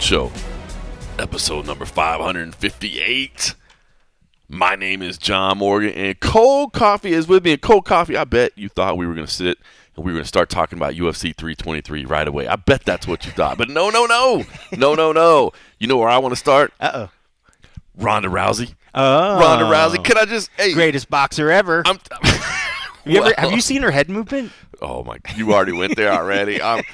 Show, episode number 558. My name is John Morgan, and Cold Coffee is with me. And Cold Coffee, I bet you thought we were going to sit and we were going to start talking about UFC 323 right away. I bet that's what you thought. But no. You know where I want to start? Uh-oh. Ronda Rousey. Oh. Ronda Rousey. Can I just... Hey, greatest boxer ever. Have you seen her head movement? Oh my! You already went there already. I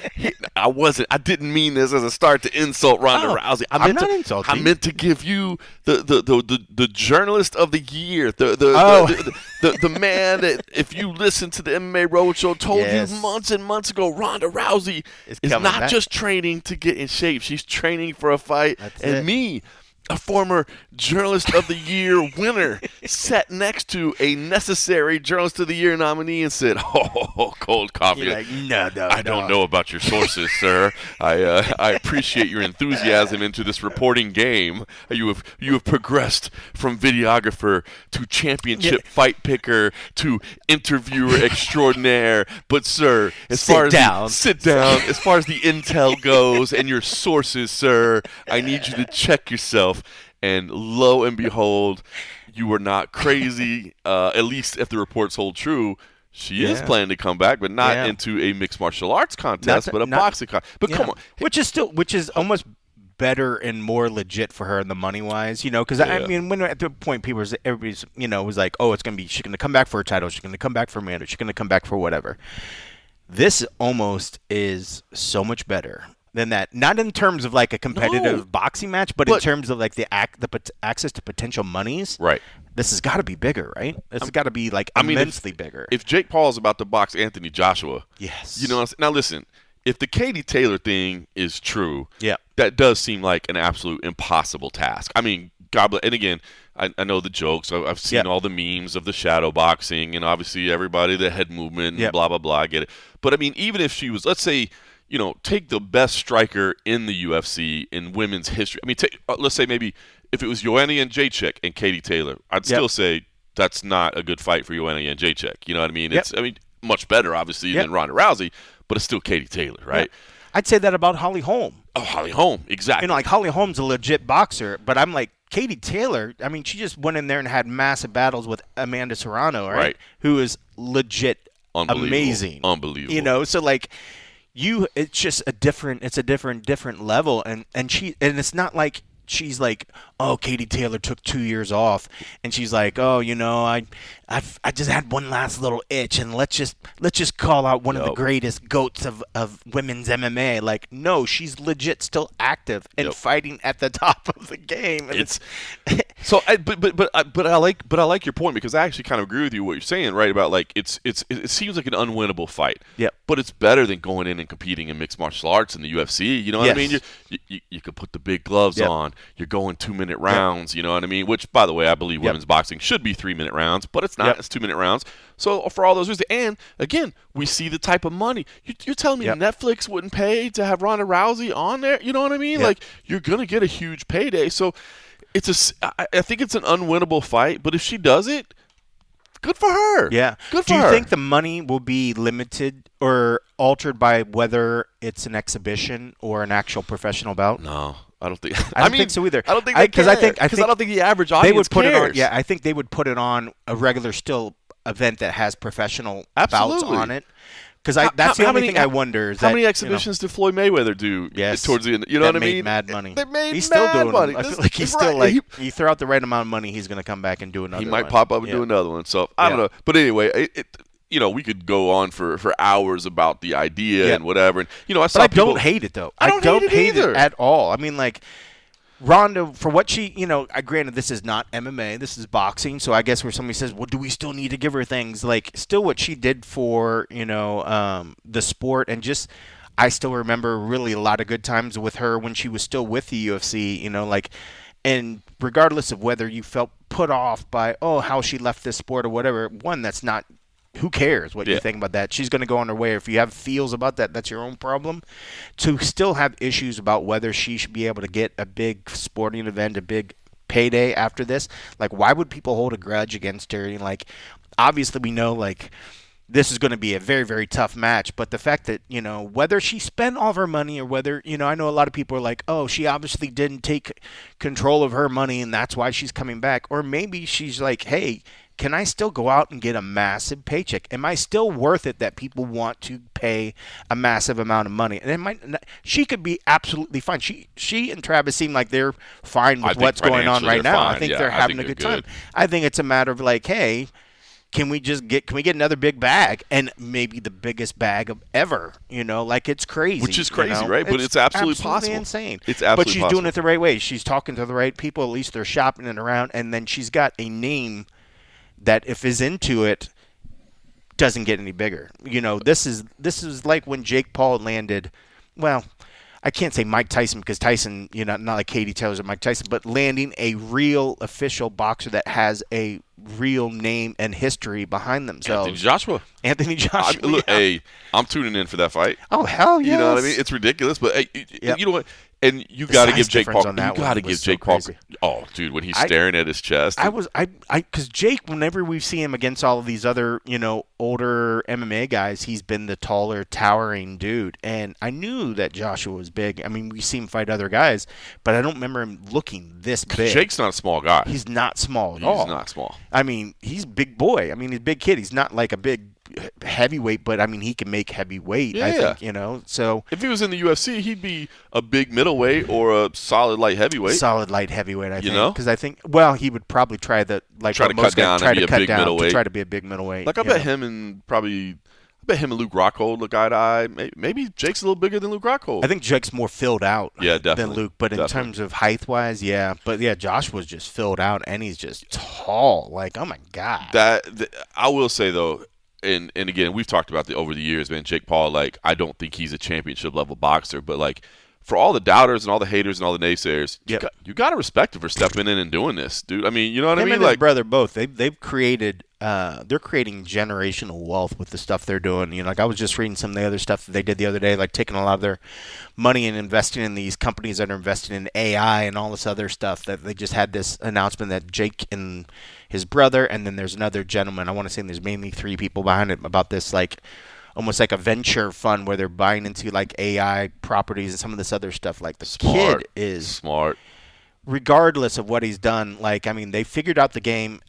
didn't mean this as a start to insult Ronda Rousey. I'm not insulting. I meant to give you the journalist of the year, the man that, if you listen to the MMA Roadshow, told you months and months ago, Ronda Rousey is not just training to get in shape. She's training for a fight. Me, a former Journalist of the Year winner, sat next to a necessary Journalist of the Year nominee and said, "Oh, Cold Coffee, you're like, no, I don't know about your sources, sir. I appreciate your enthusiasm into this reporting game. You have progressed from videographer to championship fight picker to interviewer extraordinaire. But, sir, sit down. As far as the intel goes and your sources, sir, I need you to check yourself." And lo and behold, you were not crazy, at least if the reports hold true. She is planning to come back, but not into a mixed martial arts contest, but a boxing contest. But come on. Which is almost better and more legit for her in the money-wise, because, I mean, when at the point everybody's, was like, oh, she's going to come back for her title, she's going to come back for Amanda, she's going to come back for whatever. This almost is so much better than that. Not in terms of like a competitive boxing match, but in terms of like the access to potential monies. Right. This has got to be bigger, right? This has got to be like immensely bigger. If Jake Paul is about to box Anthony Joshua, yes. Now listen, if the Katie Taylor thing is true, that does seem like an absolute impossible task. I mean, God bless. And again, I know the jokes. I've seen all the memes of the shadow boxing, and obviously everybody, the head movement, and blah, blah, blah. I get it. But I mean, even if she was, let's say, take the best striker in the UFC in women's history. I mean, let's say maybe if it was Joanna Jędrzejczyk and Katie Taylor, I'd still say that's not a good fight for Joanna Jędrzejczyk. You know what I mean? It's much better, obviously, than Ronda Rousey, but it's still Katie Taylor, right? I'd say that about Holly Holm. Oh, Holly Holm, exactly. Like Holly Holm's a legit boxer, but I'm like, Katie Taylor, I mean, she just went in there and had massive battles with Amanda Serrano, right? Who is legit amazing. Unbelievable. So like, it's just a different level, and it's not like she's like, oh, Katie Taylor took 2 years off, and she's like, oh, I just had one last little itch, and let's just call out one of the greatest goats of women's MMA. Like, no, she's legit still active and fighting at the top of the game. And but I like your point, because I actually kind of agree with you what you're saying, right? About like it seems like an unwinnable fight. Yeah. But it's better than going in and competing in mixed martial arts in the UFC. You know what I mean? You could put the big gloves on. You're going 2-minute rounds. You know what I mean? Which, by the way, I believe women's boxing should be 3-minute rounds, but it's not. It's 2-minute rounds. So for all those reasons, and again, we see the type of money. You're telling me Netflix wouldn't pay to have Ronda Rousey on there? You know what I mean? Like, you're gonna get a huge payday. So I think it's an unwinnable fight. But if she does it, good for her. Yeah. Good for her. Do you think the money will be limited or altered by whether it's an exhibition or an actual professional bout? No. I don't think. I don't think so either. I don't think because I don't think the average audience they would put cares. it on. I think they would put it on a regular still event that has professional bouts on it. Because that's the only thing I wonder is how many exhibitions did Floyd Mayweather do towards the end? You know what I mean? Mad money. They made he's mad still doing money. I feel like he's still like, you throw out the right amount of money, he's going to come back and do another one. He might pop up and do another one. So I don't know. But anyway, we could go on for hours about the idea and whatever. And I don't hate it though. I don't hate it at all. I mean, like, Ronda, for what she, granted, this is not MMA, this is boxing, so I guess where somebody says, well, do we still need to give her things? Like, still what she did for, the sport, and just, I still remember really a lot of good times with her when she was still with the UFC, and regardless of whether you felt put off by, how she left this sport or whatever, that's not, who cares what you think about that? She's going to go on her way. If you have feels about that, that's your own problem. To still have issues about whether she should be able to get a big sporting event, a big payday after this, like, why would people hold a grudge against her? And, like, obviously we know, like, this is going to be a very, very tough match. But the fact that, whether she spent all of her money or whether, I know a lot of people are like, oh, she obviously didn't take control of her money and that's why she's coming back. Or maybe she's like, hey, can I still go out and get a massive paycheck? Am I still worth it that people want to pay a massive amount of money? And she could be absolutely fine. She and Travis seem like they're fine with what's going on right now. Fine. I think they're having a good time. I think it's a matter of like, hey, can we get another big bag, and maybe the biggest bag of ever? Like it's crazy. Which is crazy, right? But it's absolutely possible. Insane. It's absolutely But she's possible. doing it the right way. She's talking to the right people. At least they're shopping it around, and then she's got a name that if is into it doesn't get any bigger. This is like when Jake Paul landed. Well, I can't say Mike Tyson because Tyson, not like Katie Taylor's or Mike Tyson, but landing a real official boxer that has a real name and history behind themselves. Anthony Joshua. Look, hey, I'm tuning in for that fight. Oh, hell yes. You know what I mean? It's ridiculous, but hey, you know what? And you got to give Jake Paul. Oh, dude, when he's staring at his chest. Because Jake, whenever we've seen him against all of these other, older MMA guys, he's been the taller, towering dude. And I knew that Joshua was big. I mean, we see him fight other guys, but I don't remember him looking this big. Jake's not a small guy. He's not small at all. He's not small. I mean, he's a big boy. I mean, he's a big kid. He's not like a big heavyweight, but I mean, he can make heavyweight. Yeah. I think, So if he was in the UFC, he'd be a big middleweight or a solid light heavyweight. Solid light heavyweight, I think. Because I think, he would probably try to cut down to try to be a big middleweight. Like I bet him and Luke Rockhold look eye to eye. Maybe Jake's a little bigger than Luke Rockhold. I think Jake's more filled out than Luke. But in terms of height-wise, yeah. But, yeah, Josh was just filled out, and he's just tall. Like, oh, my God. I will say, though, and again, we've talked about over the years, man, Jake Paul, like, I don't think he's a championship-level boxer. But, like, for all the doubters and all the haters and all the naysayers, you got to respect him for stepping in and doing this, dude. I mean, you know what I mean? Him and his brother both. They've created they're creating generational wealth with the stuff they're doing. Like I was just reading some of the other stuff that they did the other day, like taking a lot of their money and investing in these companies that are investing in AI and all this other stuff. That they just had this announcement that Jake and his brother, and then there's another gentleman. I want to say there's mainly 3 people behind it about this, like almost like a venture fund where they're buying into like AI properties and some of this other stuff. Like the kid is smart, regardless of what he's done. Like, I mean, they figured out the game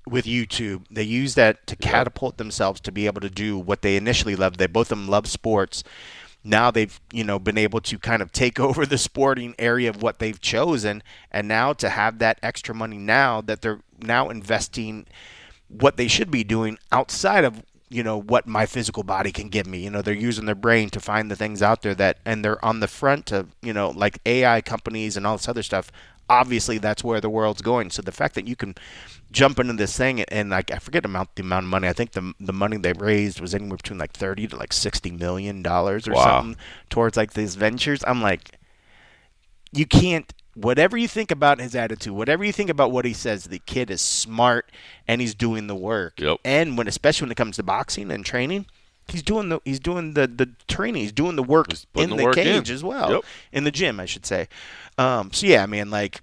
with YouTube. They use that to catapult themselves to be able to do what they initially loved. They both of them love sports. Now they've, been able to kind of take over the sporting area of what they've chosen, and now to have that extra money now that they're now investing what they should be doing outside of what my physical body can give me. They're using their brain to find the things out there and they're on the front of, like AI companies and all this other stuff. Obviously, that's where the world's going. So the fact that you can jump into this thing and like I forget the amount of money. I think the money they raised was anywhere between like $30 to like $60 million or something towards like these ventures. I'm like, you can't. Whatever you think about his attitude, whatever you think about what he says, the kid is smart and he's doing the work. Yep. And especially when it comes to boxing and training, he's doing the training, he's doing the work in the cage as well, in the gym, I should say. So yeah, man, like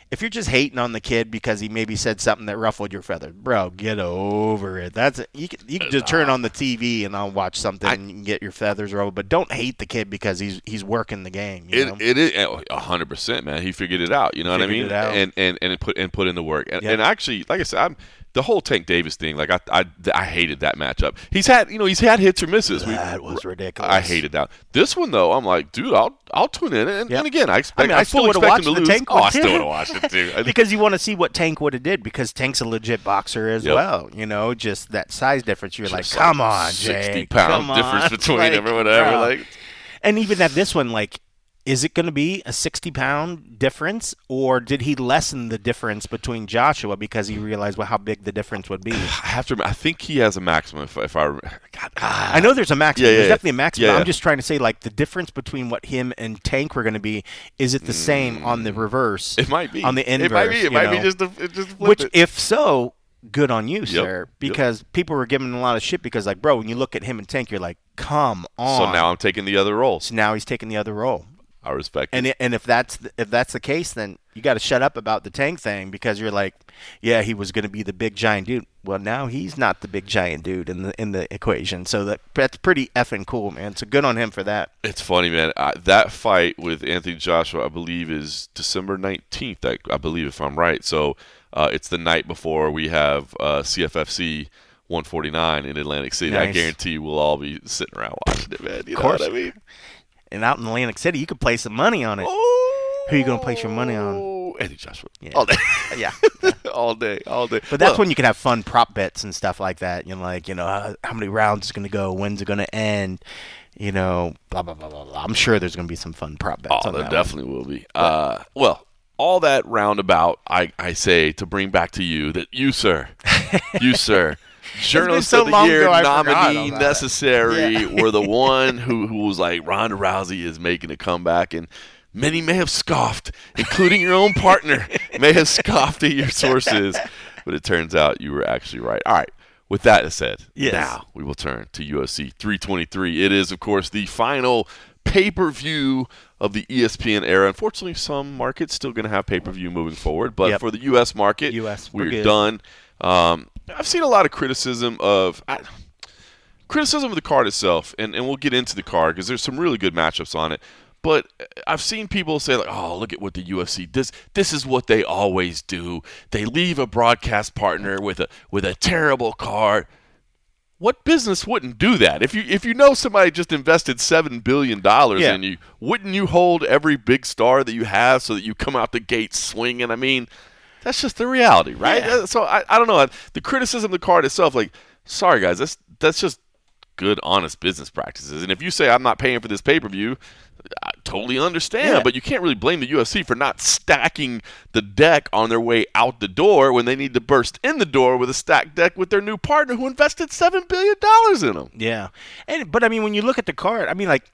if you're just hating on the kid because he maybe said something that ruffled your feathers, bro, get over it. You can just turn on the TV and I'll watch something and you can get your feathers ruffled, but don't hate the kid because he's working the game. It is 100%, man. He figured it out. You know what I mean? And put in the work. And actually, like I said, the whole Tank Davis thing, like I hated that matchup. He's had hits or misses. That was ridiculous. I hated that. This one though, I'm like, dude, I'll tune in. And again, I still fully expect him to lose. I still would have watched it too. Because you want to see what Tank would have did, because Tank's a legit boxer as well. Just that size difference. You're just like, come on, Jake. 60-pound difference between them or whatever. And even at this one, like, is it going to be a 60-pound difference, or did he lessen the difference between Joshua because he realized how big the difference would be? I think he has a maximum. I know there's a maximum. There's definitely a maximum. Yeah. I'm just trying to say, like, the difference between what him and Tank were going to be, is it the same on the reverse? It might be. On the inverse. It might be just flip it. If so, good on you, sir, because people were giving him a lot of shit because, like, bro, when you look at him and Tank, you're like, come on. So now I'm taking the other role. So now he's taking the other role. I respect it. And if that's the case, then you got to shut up about the Tank thing, because you're like, yeah, he was going to be the big giant dude. Well, now he's not the big giant dude in the equation. So that's pretty effing cool, man. So good on him for that. It's funny, man. That fight with Anthony Joshua, I believe, is December 19th. I believe, if I'm right. So it's the night before we have CFFC 149 in Atlantic City. Nice. I guarantee we'll all be sitting around watching it, man. You know what I mean? And out in Atlantic City, you could place some money on it. Oh, Who are you going to place your money on? Anthony Joshua. Yeah. All day. Yeah. all day. But that's when you can have fun prop bets and stuff like that. How many rounds is going to go? When's it going to end? Blah, blah, blah, blah, blah. I'm sure there's going to be some fun prop bets on there that definitely will be. Well, all that roundabout, I say to bring back to you that you, sir, Journalist so of the long Year ago, I nominee forgot necessary were the one who was like, Ronda Rousey is making a comeback, and many may have scoffed, including your own partner, may have scoffed at your sources, but it turns out you were actually right. All right. With that said, now we will turn to UFC 323. It is, of course, the final pay-per-view of the ESPN era. Unfortunately, some markets still going to have pay-per-view moving forward, but for the U.S. market, we're done. I've seen a lot of criticism of the card itself, and we'll get into the card because there's some really good matchups on it. But I've seen people say, like, oh, look at what the UFC does. This is what they always do. They leave a broadcast partner with a terrible card. What business wouldn't do that? If you know somebody just invested $7 billion in you, wouldn't you hold every big star that you have so that you come out the gate swinging? I mean, that's just the reality, right? Yeah. So I don't know. The criticism of the card itself, like, sorry guys, that's just good, honest business practices. And if you say I'm not paying for this pay-per-view, I totally understand, but you can't really blame the UFC for not stacking the deck on their way out the door when they need to burst in the door with a stacked deck with their new partner who invested $7 billion in them. Yeah. But, I mean, when you look at the card, I mean, like,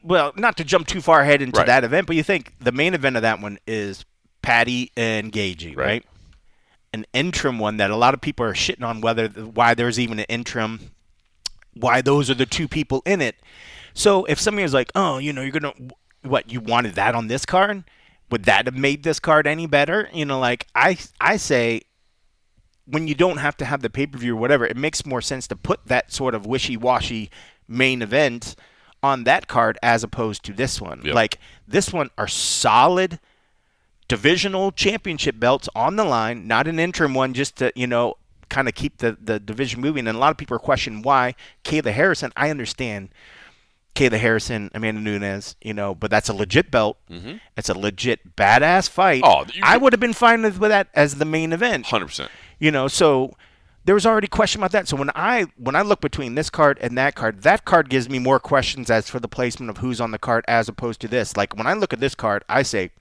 not to jump too far ahead into that event, but you think the main event of that one is Patty and Gagey, right? An interim one that a lot of people are shitting on why there's even an interim, why those are the two people in it. So if somebody was like, oh, you're going to – you wanted that on this card? Would that have made this card any better? I say when you don't have to have the pay-per-view or whatever, it makes more sense to put that sort of wishy-washy main event on that card as opposed to this one. Yep. Like, this one are solid divisional championship belts on the line, not an interim one just to, kind of keep the division moving. And a lot of people are questioning why Kayla Harrison. I understand Kayla Harrison, Amanda Nunes, but that's a legit belt. Mm-hmm. It's a legit badass fight. I would have been fine with that as the main event. 100%. So there was already question about that. So when I look between this card and that card gives me more questions as for the placement of who's on the card as opposed to this. Like when I look at this card, I say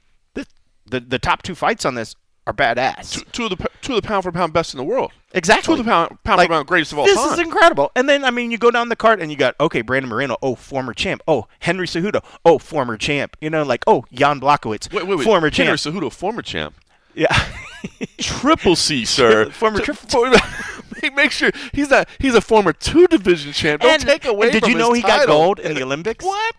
the top two fights on this are badass. Two of the pound for pound best in the world. Exactly. Two of the pound for pound greatest of all time. This is incredible. And then, you go down the card and you got, Brandon Moreno, former champ. Henry Cejudo, former champ. Jan Blachowicz, wait. former champ. Henry Cejudo, former champ. Yeah. Triple C, sir. Make sure he's a former 2-division champ. Don't take away from his title. Did you know he got gold in the Olympics? What?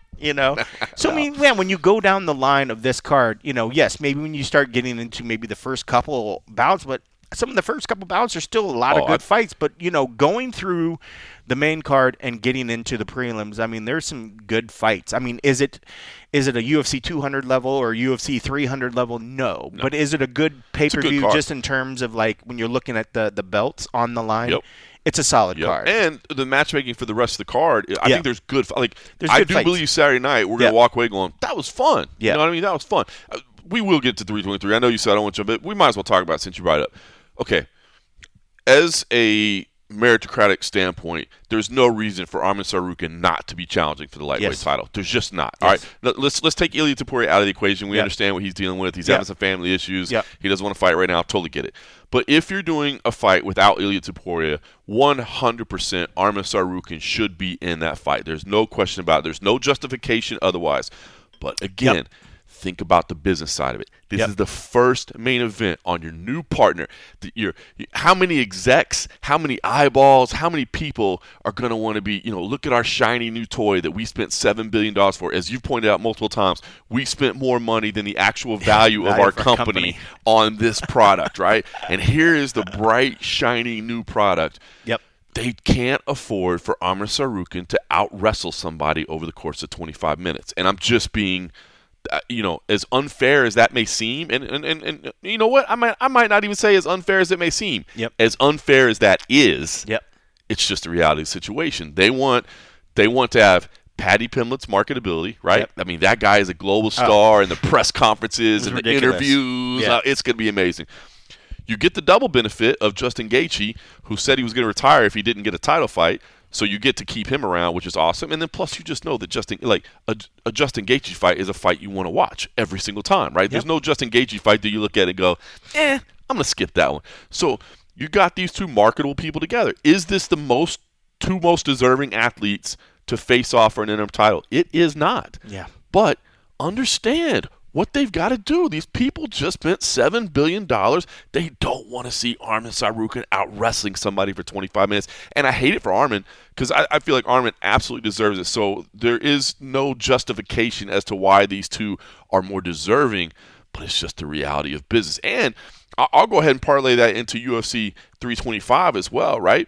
So I mean, man, when you go down the line of this card, yes, maybe when you start getting into maybe the first couple bouts, but some of the first couple bouts are still a lot of good fights. But going through the main card and getting into the prelims, there's some good fights. Is it a UFC 200 level or UFC 300 level? No. But is it a good pay-per-view just in terms of like when you're looking at the belts on the line? Yep. It's a solid card. And the matchmaking for the rest of the card, I think there's good. I do fights. believe Saturday night we're going to walk away going, that was fun. Yeah. You know what I mean? That was fun. We will get to 323. I know you said I don't want to, but we might as well talk about it since you brought it up. Okay. As a meritocratic standpoint, there's no reason for Arman Tsarukyan not to be challenging for the lightweight title. There's just not. All right, let's take Ilia Topuria out of the equation. We understand what he's dealing with. He's having some family issues. He doesn't want to fight right now. Totally get it. But if you're doing a fight without Ilia Topuria, 100% Arman Tsarukyan should be in that fight. There's no question about it. There's no justification otherwise. But again, think about the business side of it. This is the first main event on your new partner. How many execs, how many eyeballs, how many people are going to want to be, look at our shiny new toy that we spent $7 billion for. As you've pointed out multiple times, we spent more money than the actual value of our company on this product, right? And here is the bright, shiny new product. Yep. They can't afford for Amr Sarukin to out-wrestle somebody over the course of 25 minutes. And I'm just being, as unfair as that may seem, and you know what? I might not even say as unfair as it may seem. Yep. As unfair as that is, yep. It's just the reality of the situation. They want to have Paddy Pimlet's marketability, right? Yep. I mean, that guy is a global star in the press conferences and the interviews. Yeah. It's going to be amazing. You get the double benefit of Justin Gaethje, who said he was going to retire if he didn't get a title fight. So you get to keep him around, which is awesome. And then plus you just know that a Justin Gaethje fight is a fight you want to watch every single time, right? Yep. There's no Justin Gaethje fight that you look at and go, I'm going to skip that one. So you got these two marketable people together. Is this the two most deserving athletes to face off for an interim title? It is not. Yeah. But understand what they've got to do. These people just spent $7 billion. They don't want to see Arman Sarukin out wrestling somebody for 25 minutes. And I hate it for Arman because I feel like Arman absolutely deserves it. So there is no justification as to why these two are more deserving, but it's just the reality of business. And I'll go ahead and parlay that into UFC 325 as well, right?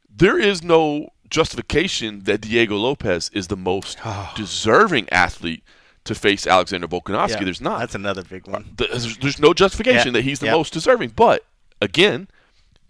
There is no justification that Diego Lopez is the most deserving athlete to face Alexander Volkanovski. Yeah, there's not. That's another big one. There's no justification that he's the most deserving. But, again,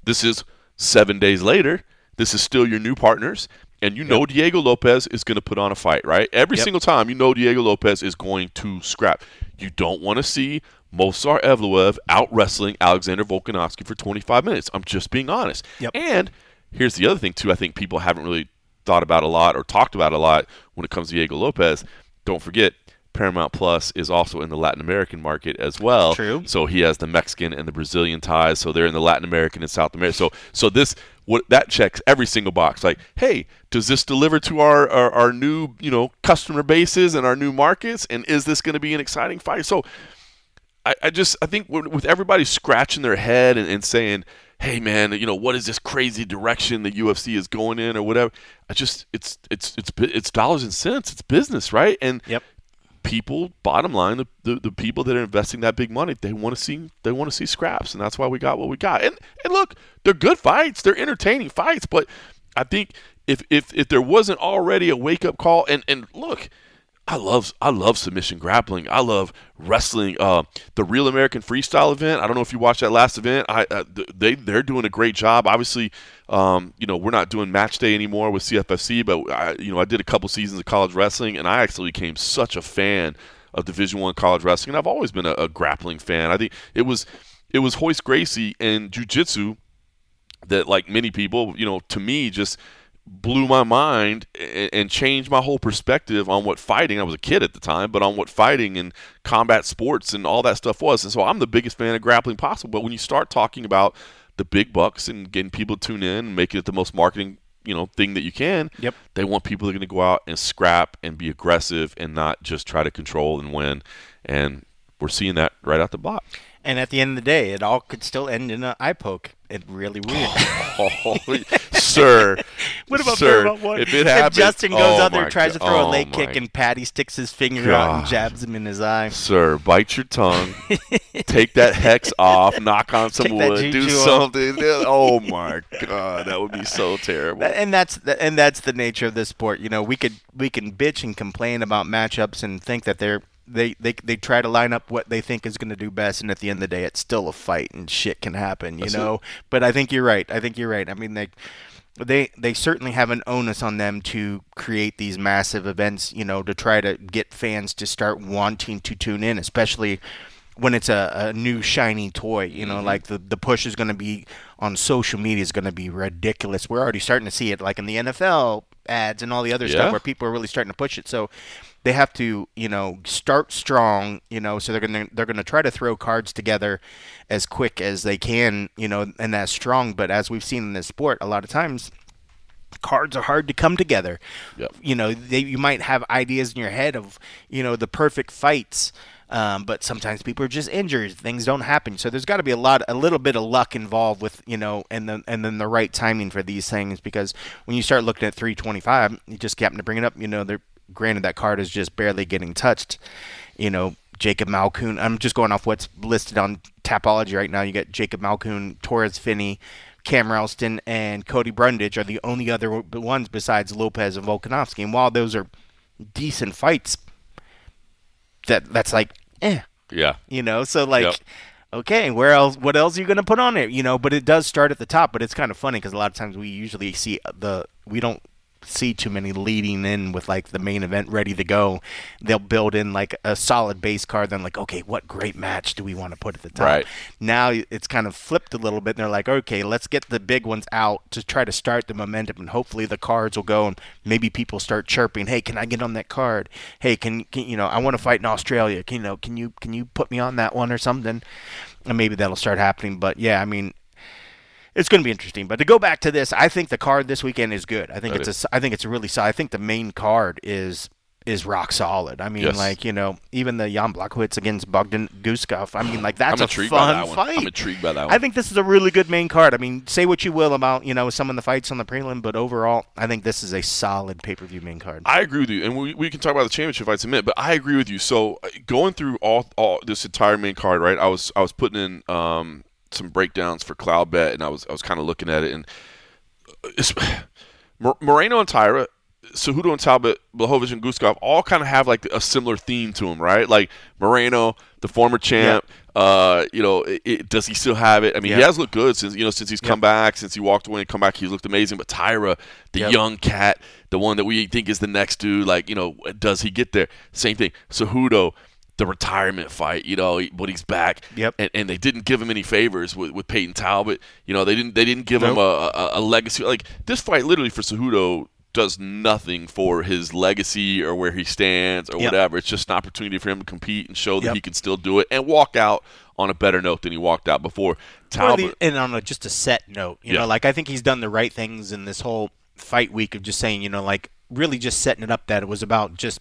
this is 7 days later. This is still your new partners. And you know Diego Lopez is going to put on a fight, right? Every single time you know Diego Lopez is going to scrap. You don't want to see Movsar Evloev out-wrestling Alexander Volkanovski for 25 minutes. I'm just being honest. Yep. And here's the other thing, too, I think people haven't really thought about a lot or talked about a lot when it comes to Diego Lopez. Don't forget, Paramount Plus is also in the Latin American market as well. True. So he has the Mexican and the Brazilian ties. So they're in the Latin American and South America. So that checks every single box. Like, hey, does this deliver to our new customer bases and our new markets? And is this going to be an exciting fight? So I think with everybody scratching their head and saying, hey man, what is this crazy direction the UFC is going in or whatever? It's dollars and cents. It's business, right? And people, bottom line, the people that are investing that big money, they want to see scraps, and that's why we got what we got. And look, they're good fights, they're entertaining fights, but I think if there wasn't already a wake up call, and look, I love submission grappling. I love wrestling. The Real American Freestyle event. I don't know if you watched that last event. They're doing a great job. Obviously, we're not doing match day anymore with CFFC, but I did a couple seasons of college wrestling, and I actually became such a fan of Division I college wrestling. And I've always been a grappling fan. I think it was Hoist Gracie and jiu-jitsu that, like many people, to me, just blew my mind and changed my whole perspective on what fighting, I was a kid at the time, but on what fighting and combat sports and all that stuff was. And so I'm the biggest fan of grappling possible. But when you start talking about the big bucks and getting people to tune in and making it the most marketing thing that you can, they want people that are going to go out and scrap and be aggressive and not just try to control and win. And we're seeing that right out the block. And at the end of the day, it all could still end in an eye poke. It's really weird. Sir. What about sir, Paramount 1? if it happens, Justin goes out there, tries to throw a leg my kick, and Patty sticks his finger out and jabs him in his eye. Sir, bite your tongue. Take that hex off. Knock on some wood. Do something. Oh, my God. That would be so terrible. And that's the nature of this sport. We can bitch and complain about matchups and think that they try to line up what they think is going to do best, and at the end of the day, it's still a fight, and shit can happen, But I think you're right. I mean, they certainly have an onus on them to create these massive events, to try to get fans to start wanting to tune in, especially when it's a new shiny toy. Like the push is going to be on social media is going to be ridiculous. We're already starting to see it, like in the NFL ads and all the other stuff where people are really starting to push it. So they have to, start strong, so they're gonna try to throw cards together as quick as they can, and as strong. But as we've seen in this sport, a lot of times cards are hard to come together. Yep. You might have ideas in your head of, the perfect fights But sometimes people are just injured. Things don't happen. So there's got to be a little bit of luck involved with, and then the right timing for these things. Because when you start looking at 325, you just happen to bring it up. Granted that card is just barely getting touched. Jacob Malkoun. I'm just going off what's listed on Tapology right now. You got Jacob Malkoun, Torres Finney, Cam Ralston, and Cody Brundage are the only other ones besides Lopez and Volkanovski. And while those are decent fights, that's like, Yeah. So like, Yep. okay, where else? What else are you gonna put on it? But it does start at the top. But it's kind of funny because a lot of times we usually we don't see too many leading in with like the main event ready to go. They'll build in like a solid base card, then like, okay, what great match do we want to put at the top? Right. Now it's kind of flipped a little bit, and they're like, okay, let's get the big ones out to try to start the momentum, and hopefully the cards will go, and maybe people start chirping, hey, can I get on that card? Hey, can I want to fight in Australia? Can you put me on that one or something? And maybe that'll start happening. But yeah, I mean, it's going to be interesting. But to go back to this, I think the card this weekend is good. I think it's a really solid. I think the main card is rock solid. I mean, Yes. even the Jan Blachowicz against Bogdan Guskov. I mean, like that's I'm a intrigued by fun that one. fight. I'm intrigued by that one. I think this is a really good main card. I mean, say what you will about some of the fights on the prelim, but overall, I think this is a solid pay-per-view main card. I agree with you, and we can talk about the championship fights in a minute. But I agree with you. So going through all this entire main card, right? I was putting in some breakdowns for Cloud Bet, and I was kind of looking at it, and Moreno and Tyra, Cejudo and Talbot, Blachowicz and Guskov all kind of have like a similar theme to them, right? Like Moreno, the former champ. Does he still have it? I mean, he has looked good since he's come back, since he walked away and come back. He's looked amazing. But Tyra, the young cat, the one that we think is the next dude, like does he get there? Same thing. Cejudo, the retirement fight, but he's back. Yep. And they didn't give him any favors with Peyton Talbot. They didn't give him a legacy. Like this fight, literally for Cejudo, does nothing for his legacy or where he stands or whatever. It's just an opportunity for him to compete and show that he can still do it and walk out on a better note than he walked out before. Talbot, and on just a set note, like I think he's done the right things in this whole fight week of just saying, like really just setting it up that it was about just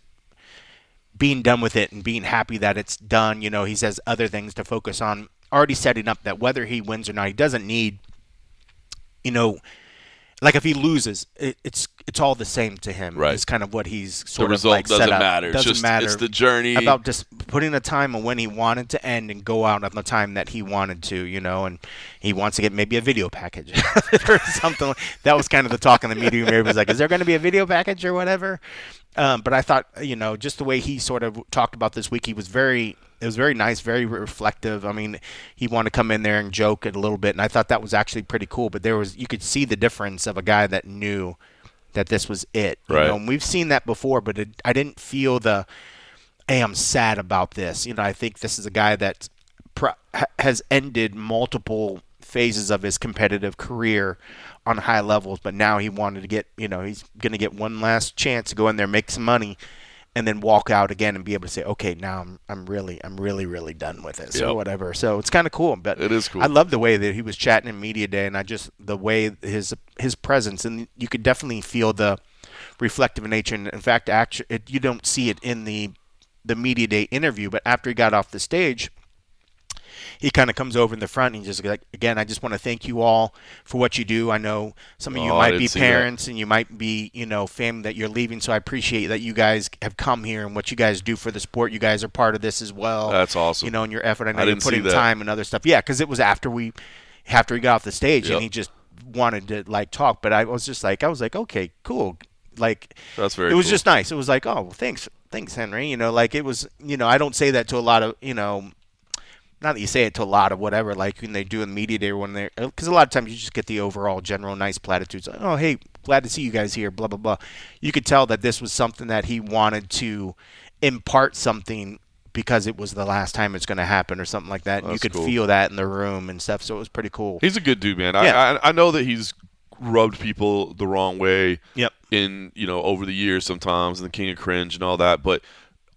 being done with it and being happy that it's done. He has other things to focus on. Already setting up that whether he wins or not, he doesn't need, like if he loses, it's all the same to him. Right. It's kind of what he's sort the of like result set doesn't up. matter. Doesn't matter. It's the journey. About just putting the time on when he wanted to end and go out on the time that he wanted to, and he wants to get maybe a video package or something. That was kind of the talk in the media. Everybody was like, is there going to be a video package or whatever? But I thought, just the way he sort of talked about this week, it was very nice, very reflective. I mean, he wanted to come in there and joke it a little bit, and I thought that was actually pretty cool. But you could see the difference of a guy that knew that this was it. Right. And we've seen that before, but I didn't feel hey, I'm sad about this. I think this is a guy that has ended multiple phases of his competitive career on high levels, but now he wanted to get, he's going to get one last chance to go in there, make some money, and then walk out again and be able to say, okay, now I'm really done with this or whatever. So it's kind of cool. But it is cool. I love the way that he was chatting in media day, and the way his presence, and you could definitely feel the reflective nature. And in fact, you don't see it in the media day interview, but after he got off the stage, he kind of comes over in the front and he's just like, again, I just want to thank you all for what you do. I know some of you might be parents and you might be, family that you're leaving. So I appreciate that you guys have come here and what you guys do for the sport. You guys are part of this as well. That's awesome. In your effort. I know you're putting time and other stuff. Yeah, because it was after he got off the stage and he just wanted to like talk. But I was like, okay, cool. Like that's very. It was cool. just nice. It was like, oh, thanks, Henry. Like it was. I don't say that to a lot of Not that you say it to a lot of whatever, like when they do in media day or when they're, because a lot of times you just get the overall general nice platitudes. Like, oh, hey, glad to see you guys here, blah, blah, blah. You could tell that this was something that he wanted to impart something because it was the last time it's going to happen or something like that. And you could feel that in the room and stuff, so it was pretty cool. He's a good dude, man. Yeah. I know that he's rubbed people the wrong way in over the years sometimes, and the King of Cringe and all that, but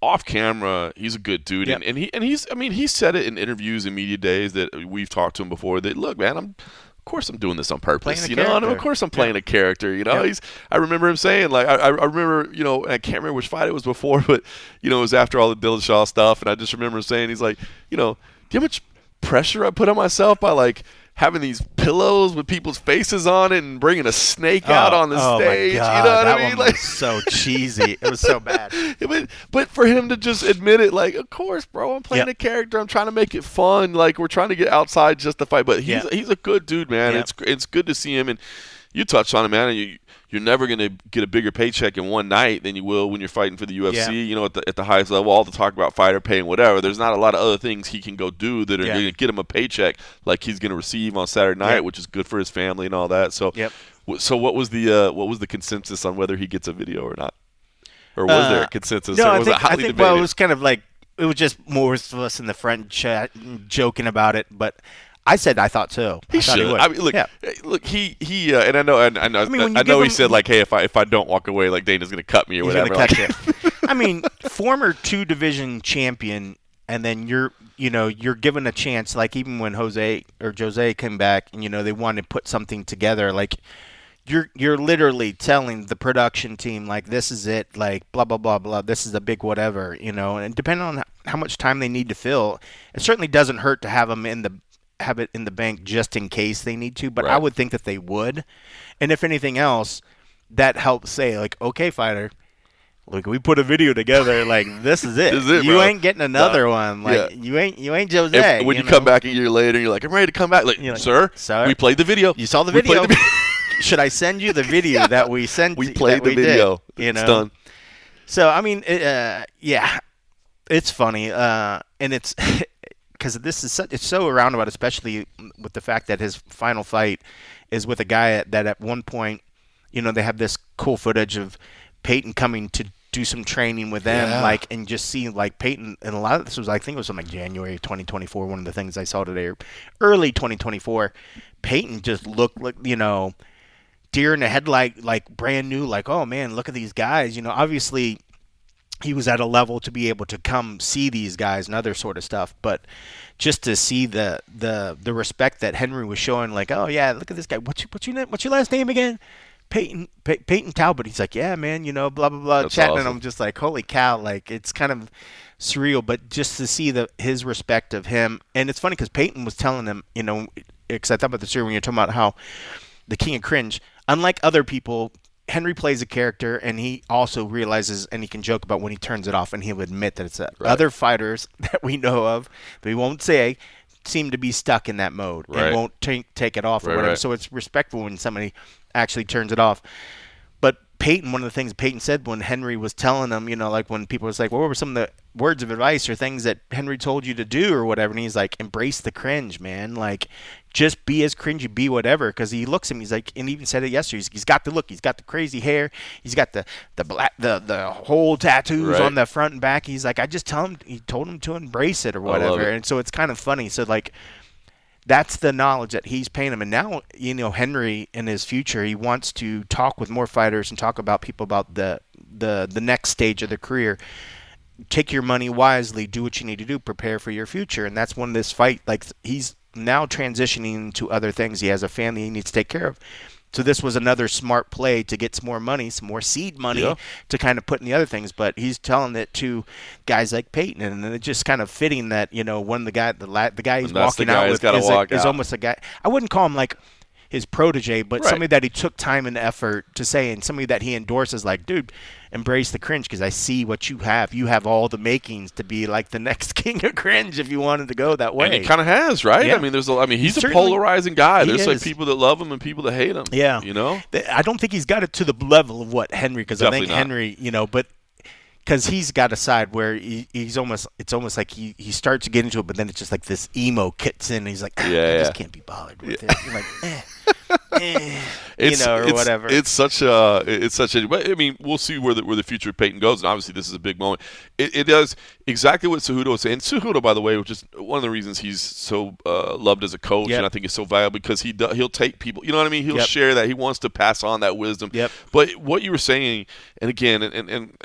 off camera, he's a good dude, and he said it in interviews and media days that we've talked to him before. That look, man, of course I'm doing this on purpose, Playing a you know. And of character. course I'm playing a character, you know. Yep. I remember him saying, like, I remember, you know, I can't remember which fight it was before, but you know, it was after all the Dillashaw stuff, and I just remember him saying, he's like, you know, do you know how much pressure I put on myself by like having these pillows with people's faces on it and bringing a snake out on the stage? My God, you know what that I mean? one was so cheesy. It was so bad. But for him to just admit it, like, of course, bro, I'm playing Yep. a character. I'm trying to make it fun. Like, we're trying to get outside just the fight. But he's a good dude, man. Yep. It's good to see him. And you touched on it, man. And you're never going to get a bigger paycheck in one night than you will when you're fighting for the UFC. Yeah. You know, at the highest level, all the talk about fighter pay and whatever. There's not a lot of other things he can go do that are going to get him a paycheck like he's going to receive on Saturday night, which is good for his family and all that. So, so what was the consensus on whether he gets a video or not? Or was there a consensus? No, or was it hotly I think debated? it was kind of like it was just more of us in the front chat joking about it, but I said I thought so. He I thought should. would. I mean, look. He. And I know. I mean, know. He said like, hey, if I don't walk away, like Dana's going to cut me or he's whatever. gonna cut you. I mean, former 2-division champion, and then you're given a chance. Like even when Jose came back, and they wanted to put something together, like. You're literally telling the production team, like, this is it, like, blah, blah, blah, blah, this is a big whatever, and depending on how much time they need to fill, it certainly doesn't hurt to have them have it in the bank just in case they need to, but I would think that they would. And if anything else, that helps say, like, okay, fighter, look, we put a video together, like, this is it. You bro. ain't getting another one. Like, you ain't Jose. When you come back a year later, you're like, I'm ready to come back. Like, sir, we played the video. You saw the video. Should I send you the video that we sent? We played the video. Did, it's done. So I mean, it's funny, and it's because it's so roundabout, especially with the fact that his final fight is with a guy that at one point, they have this cool footage of Peyton coming to do some training with them, and just see like Peyton, and a lot of this was, I think it was from like January 2024. One of the things I saw today, or early 2024, Peyton just looked like deer in the headlight, like brand new, like, oh man, look at these guys. Obviously he was at a level to be able to come see these guys and other sort of stuff, but just to see the respect that Henry was showing, like, oh yeah, look at this guy. What's your last name again? Peyton Talbot. He's like, yeah, man, blah blah blah, That's chatting, awesome. and I'm just like, holy cow, like it's kind of surreal, but just to see his respect of him. And it's funny because Peyton was telling him, because I thought about this earlier when you're talking about how the King of Cringe, unlike other people, Henry plays a character, and he also realizes, and he can joke about when he turns it off, and he'll admit that it's that. Right. Other fighters that we know of, that we won't say, seem to be stuck in that mode and won't take it off or whatever. So it's respectful when somebody actually turns it off. But Peyton, one of the things Peyton said when Henry was telling him, like when people was like, what were some of the words of advice or things that Henry told you to do or whatever, and he's like, embrace the cringe, man. Like, just be as cringy, be whatever. Because he looks at me, he's like, and he even said it yesterday. He's got the look, he's got the crazy hair, he's got the black, the whole tattoos on the front and back. He's like, he told him to embrace it or whatever. And so it's kind of funny. So like, that's the knowledge that he's paying him. And now, Henry in his future, he wants to talk with more fighters and talk about people about the next stage of their career. Take your money wisely, do what you need to do, prepare for your future. And that's when this fight, like, he's now transitioning to other things. He has a family he needs to take care of. So this was another smart play to get some more money, some more seed money to kind of put in the other things. But he's telling it to guys like Peyton, and it's just kind of fitting that, one of the guy he's walking out with is almost a guy. I wouldn't call him like his protege, but somebody that he took time and effort to say, and somebody that he endorses, like, dude, embrace the cringe because I see what you have. You have all the makings to be like the next king of cringe if you wanted to go that way. And he kind of has, right? Yeah. I mean, he's a polarizing guy. There's like is. people that love him and people that hate him. Yeah. I don't think he's got it to the level of what Henry, because I think Henry, but because he's got a side where it's almost like he starts to get into it, but then it's just like this emo kicks in, and he's like, I just can't be bothered with it. You're like, or whatever. It's such a. But I mean, we'll see where the future of Peyton goes, and obviously this is a big moment. It does exactly what Cejudo was saying. Cejudo, by the way, which is one of the reasons he's so loved as a coach, and I think is so valuable because he'll take people. You know what I mean? He'll share that. He wants to pass on that wisdom. Yep. But what you were saying, and again, and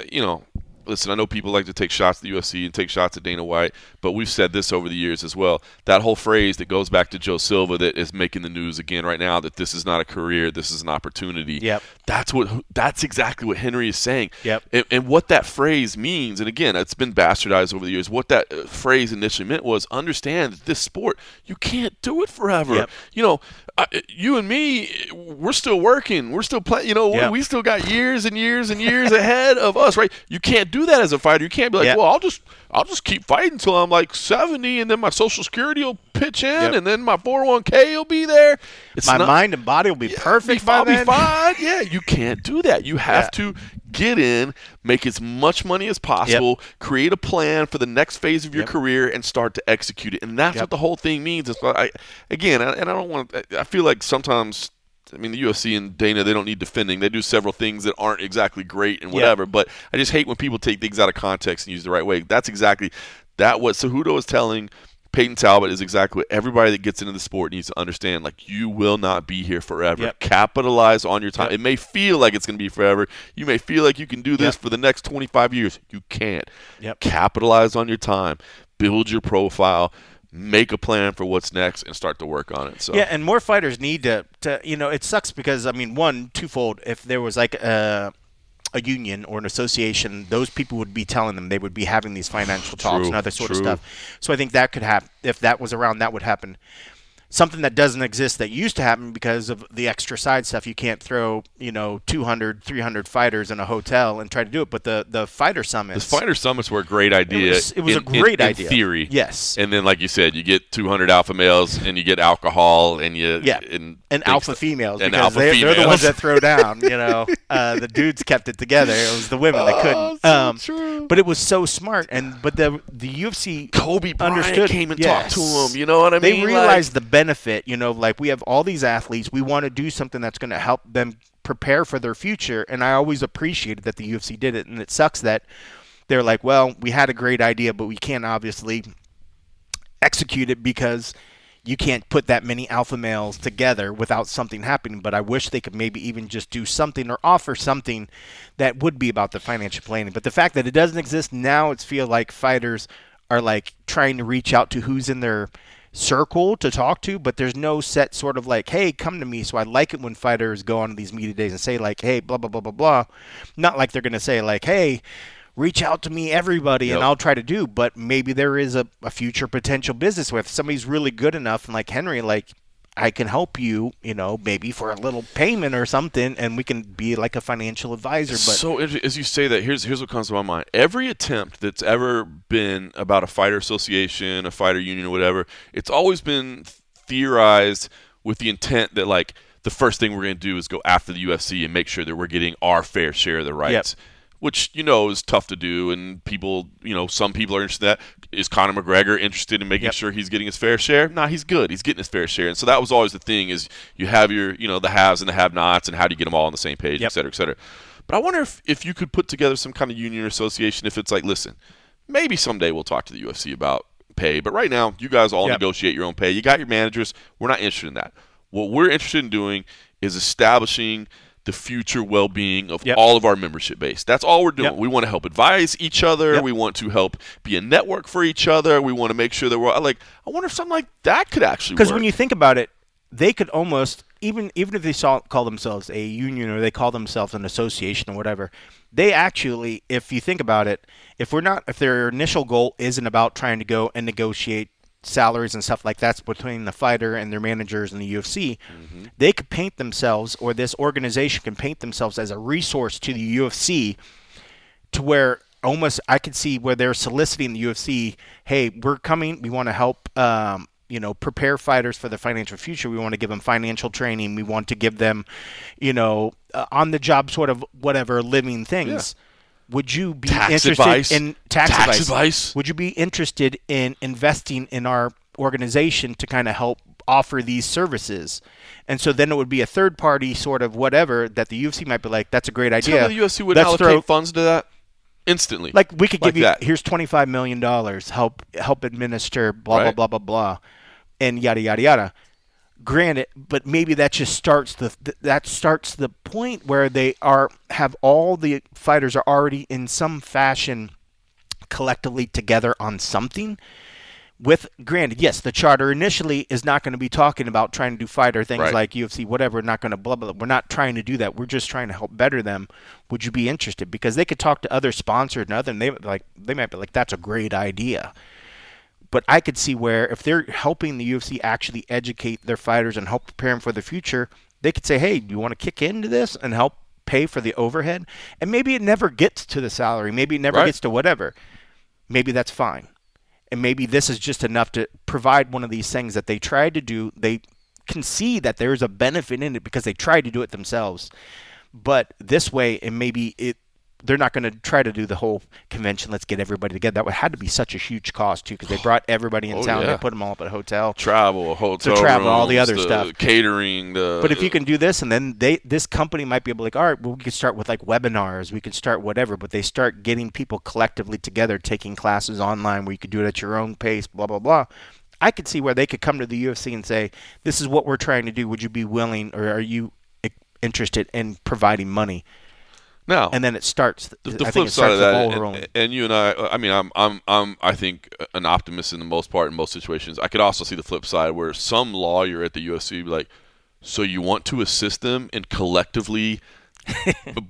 listen, I know people like to take shots at the UFC and take shots at Dana White, but we've said this over the years as well. That whole phrase that goes back to Joe Silva that is making the news again right now, that this is not a career, this is an opportunity. Yep. That's exactly what Henry is saying. Yep. And what that phrase means, and again, it's been bastardized over the years, what that phrase initially meant was understand that this sport, you can't do it forever. Yep. You know, you and me, we're still working. We're still playing. You know, Yep. we still got years and years and years ahead of us, right? You can't do that as a fighter. You can't be like, Yep. well, I'll just keep fighting until I'm like 70, and then my Social Security will pitch in, Yep. and then my 401k will be there. My mind and body will be perfect by I'll then. be fine. Yeah, you can't do that. You have to get in, make as much money as possible, create a plan for the next phase of your career, and start to execute it. And that's what the whole thing means. I don't want to – I feel like sometimes – I mean, the UFC and Dana, they don't need defending. They do several things that aren't exactly great and whatever. But I just hate when people take things out of context and use the right way. That's exactly that. What Cejudo is telling Peyton Talbot is exactly what everybody that gets into the sport needs to understand. Like, you will not be here forever. Yep. Capitalize on your time. Yep. It may feel like it's going to be forever. You may feel like you can do this for the next 25 years. You can't. Yep. Capitalize on your time. Build your profile. Make a plan for what's next and start to work on it. So Yeah, and more fighters need to it sucks because, I mean, one, twofold, if there was like a union or an association, those people would be telling them, they would be having these financial talks and other sort of stuff. So I think that could happen. If that was around, that would happen. Something that doesn't exist that used to happen because of the extra side stuff. You can't throw, 200, 300 fighters in a hotel and try to do it. But the fighter summits. The fighter summits were a great idea. It was a great idea. In theory. Yes. And then, like you said, you get 200 alpha males and you get alcohol and you and alpha females, and because alpha they're females. the ones that throw down. The dudes kept it together. It was the women that couldn't. So true. But it was so smart. But the UFC Kobe Bryant understood. came and talked to him. You know what I mean? They realized the benefit. Like, we have all these athletes. We want to do something that's going to help them prepare for their future. And I always appreciated that the UFC did it. And it sucks that they're like, well, we had a great idea, but we can't obviously execute it because you can't put that many alpha males together without something happening. But I wish they could maybe even just do something or offer something that would be about the financial planning. But the fact that it doesn't exist now, it's feel like fighters are like trying to reach out to who's in their circle to talk to, but there's no set sort of like, hey, come to me. So I like it when fighters go on these media days and say like, hey, blah, blah, blah, blah, blah. Not like they're going to say like, hey, reach out to me, everybody, and I'll try to do. But maybe there is a future potential business where if somebody's really good enough, and like Henry, like, I can help you, maybe for a little payment or something, and we can be like a financial advisor. But so as you say that, here's what comes to my mind. Every attempt that's ever been about a fighter association, a fighter union, or whatever, it's always been theorized with the intent that, like, the first thing we're going to do is go after the UFC and make sure that we're getting our fair share of the rights. Yep. Which, is tough to do, and people, some people are interested in that. Is Conor McGregor interested in making sure he's getting his fair share? Nah, he's good. He's getting his fair share. And so that was always the thing, is you have your, the haves and the have-nots, and how do you get them all on the same page, et cetera, et cetera. But I wonder if you could put together some kind of union or association, if it's like, listen, maybe someday we'll talk to the UFC about pay, but right now, you guys all negotiate your own pay. You got your managers. We're not interested in that. What we're interested in doing is establishing the future well-being of all of our membership base. That's all we're doing. We want to help advise each other. We want to help be a network for each other. We want to make sure that we're like, I wonder if something like that could actually work. Because when you think about it, they could almost, even if they call themselves a union or they call themselves an association or whatever, they actually, if you think about it, if their initial goal isn't about trying to go and negotiate salaries and stuff like that's between the fighter and their managers and the UFC, they could paint themselves, or this organization can paint themselves as a resource to the UFC, to where almost I could see where they're soliciting the UFC, hey, we're coming, we want to help prepare fighters for the financial future. We want to give them financial training. We want to give them, on the job sort of whatever living things. Yeah. Would you be interested in tax advice? Would you be interested in investing in our organization to kind of help offer these services? And so then it would be a third party sort of whatever that the UFC might be like, that's a great idea. Tell me the UFC would allocate funds to that instantly. Like, we could give you, here's $25 million, help administer blah, blah, blah, blah, blah, and yada, yada, yada. Granted, but maybe that just starts the point where they have all the fighters are already in some fashion collectively together on something. With granted, yes, the charter initially is not going to be talking about trying to do fighter things Right. like UFC, whatever. Not going to blah blah. We're not trying to do that. We're just trying to help better them. Would you be interested? Because they could talk to other sponsors and other, and they might be like, that's a great idea. But I could see where if they're helping the UFC actually educate their fighters and help prepare them for the future, they could say, hey, do you want to kick into this and help pay for the overhead? And maybe it never gets to the salary. Maybe it never Right. gets to whatever. Maybe that's fine. And maybe this is just enough to provide one of these things that they tried to do. They can see that there's a benefit in it because they tried to do it themselves. But this way, and maybe they're not going to try to do the whole convention. Let's get everybody together. That would had to be such a huge cost too, because they brought everybody in town. Yeah. They put them all up at a hotel. Travel, hotel travel, rooms, all the other stuff. Catering. But if you can do this, and then this company might be able to like, all right, well, we could start with like webinars. We could start whatever. But they start getting people collectively together, taking classes online where you could do it at your own pace, blah, blah, blah. I could see where they could come to the UFC and say, this is what we're trying to do. Would you be willing, or are you interested in providing money? Now, And then it starts. the I flip think it side starts of the ball that, rolling. and you and I mean, I'm, I think an optimist in the most part in most situations. I could also see the flip side where some lawyer at the UFC be like, so you want to assist them in collectively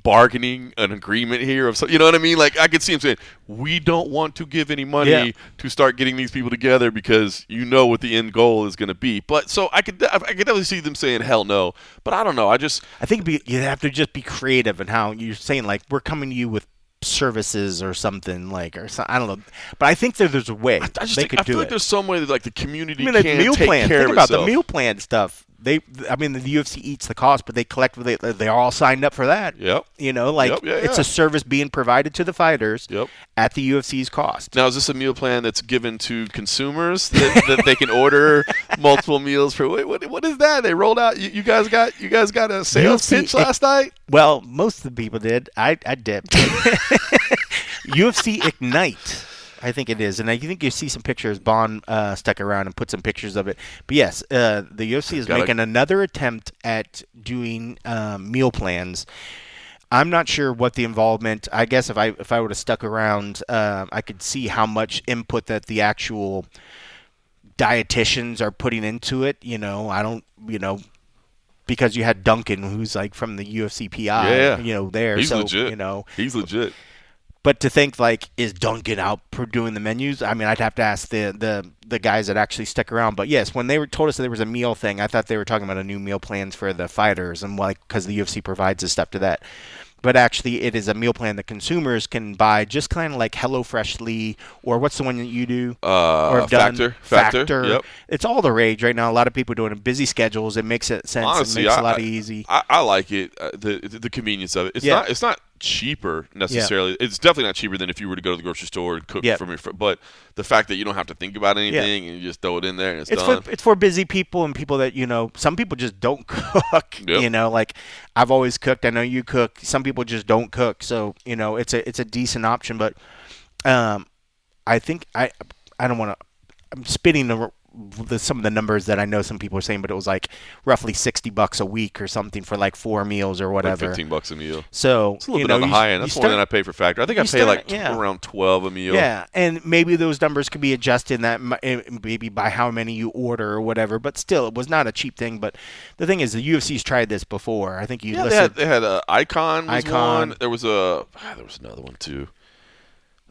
bargaining an agreement here of, you know what I mean? Like I could see him saying, we don't want to give any money to start getting these people together because you know what the end goal is going to be. But so I could definitely see them saying hell no. But I don't know. I think you have to just be creative in how you're saying, like, we're coming to you with services or something, like, or so, I don't know. But I think there's a way I just they think, could I do feel it. like there's some way that like the community I mean, can the meal take plan. care Think of about itself. the meal plan stuff. The UFC eats the cost, but they collectively they're all signed up for that. Yep. You know, like Yep, yeah, it's yeah. a service being provided to the fighters Yep. at the UFC's cost. Now, is this a meal plan that's given to consumers that they can order multiple meals for? What is that? They rolled out. You guys got a sales UFC pitch last night. Well, most of the people did. I dipped. UFC Ignite, I think it is, and I think you see some pictures. Bond stuck around and put some pictures of it. But yes, the UFC is making another attempt at doing meal plans. I'm not sure what the involvement. I guess if I would have stuck around, I could see how much input that the actual dietitians are putting into it. You know, I don't. You know. Because you had Duncan, who's like from the UFC PI, Yeah. you know, there. He's so, legit. you know, He's legit. but to think like, is Duncan out doing the menus? I mean, I'd have to ask the guys that actually stuck around. But yes, when they told us that there was a meal thing, I thought they were talking about a new meal plans for the fighters and like because the UFC provides the stuff to that. But actually, it is a meal plan that consumers can buy, just kind of like HelloFreshly, or what's the one that you do? Or have done? Factor. Yep. It's all the rage right now. A lot of people doing busy schedules. It makes it sense. Honestly, it makes it a lot easy. I like it. The convenience of it. It's not cheaper necessarily. Yeah. It's definitely not cheaper than if you were to go to the grocery store and cook from your. But the fact that you don't have to think about anything and you just throw it in there and it's done. It's for busy people and people that, you know, some people just don't cook. Yep. You know, like I've always cooked. I know you cook. Some people just don't cook. So, you know, it's a decent option. But I think I don't want to. I'm spitting some of the numbers that I know some people are saying, but it was like roughly $60 a week or something for like 4 meals or whatever. Like $15 a meal. So it's a little bit on the high end. That's more than I pay for Factor. I think I pay around 12 a meal. Yeah, and maybe those numbers could be adjusted that maybe by how many you order or whatever. But still, it was not a cheap thing. But the thing is, the UFC's tried this before. I think you listed. They had Icon was one. There was another one too.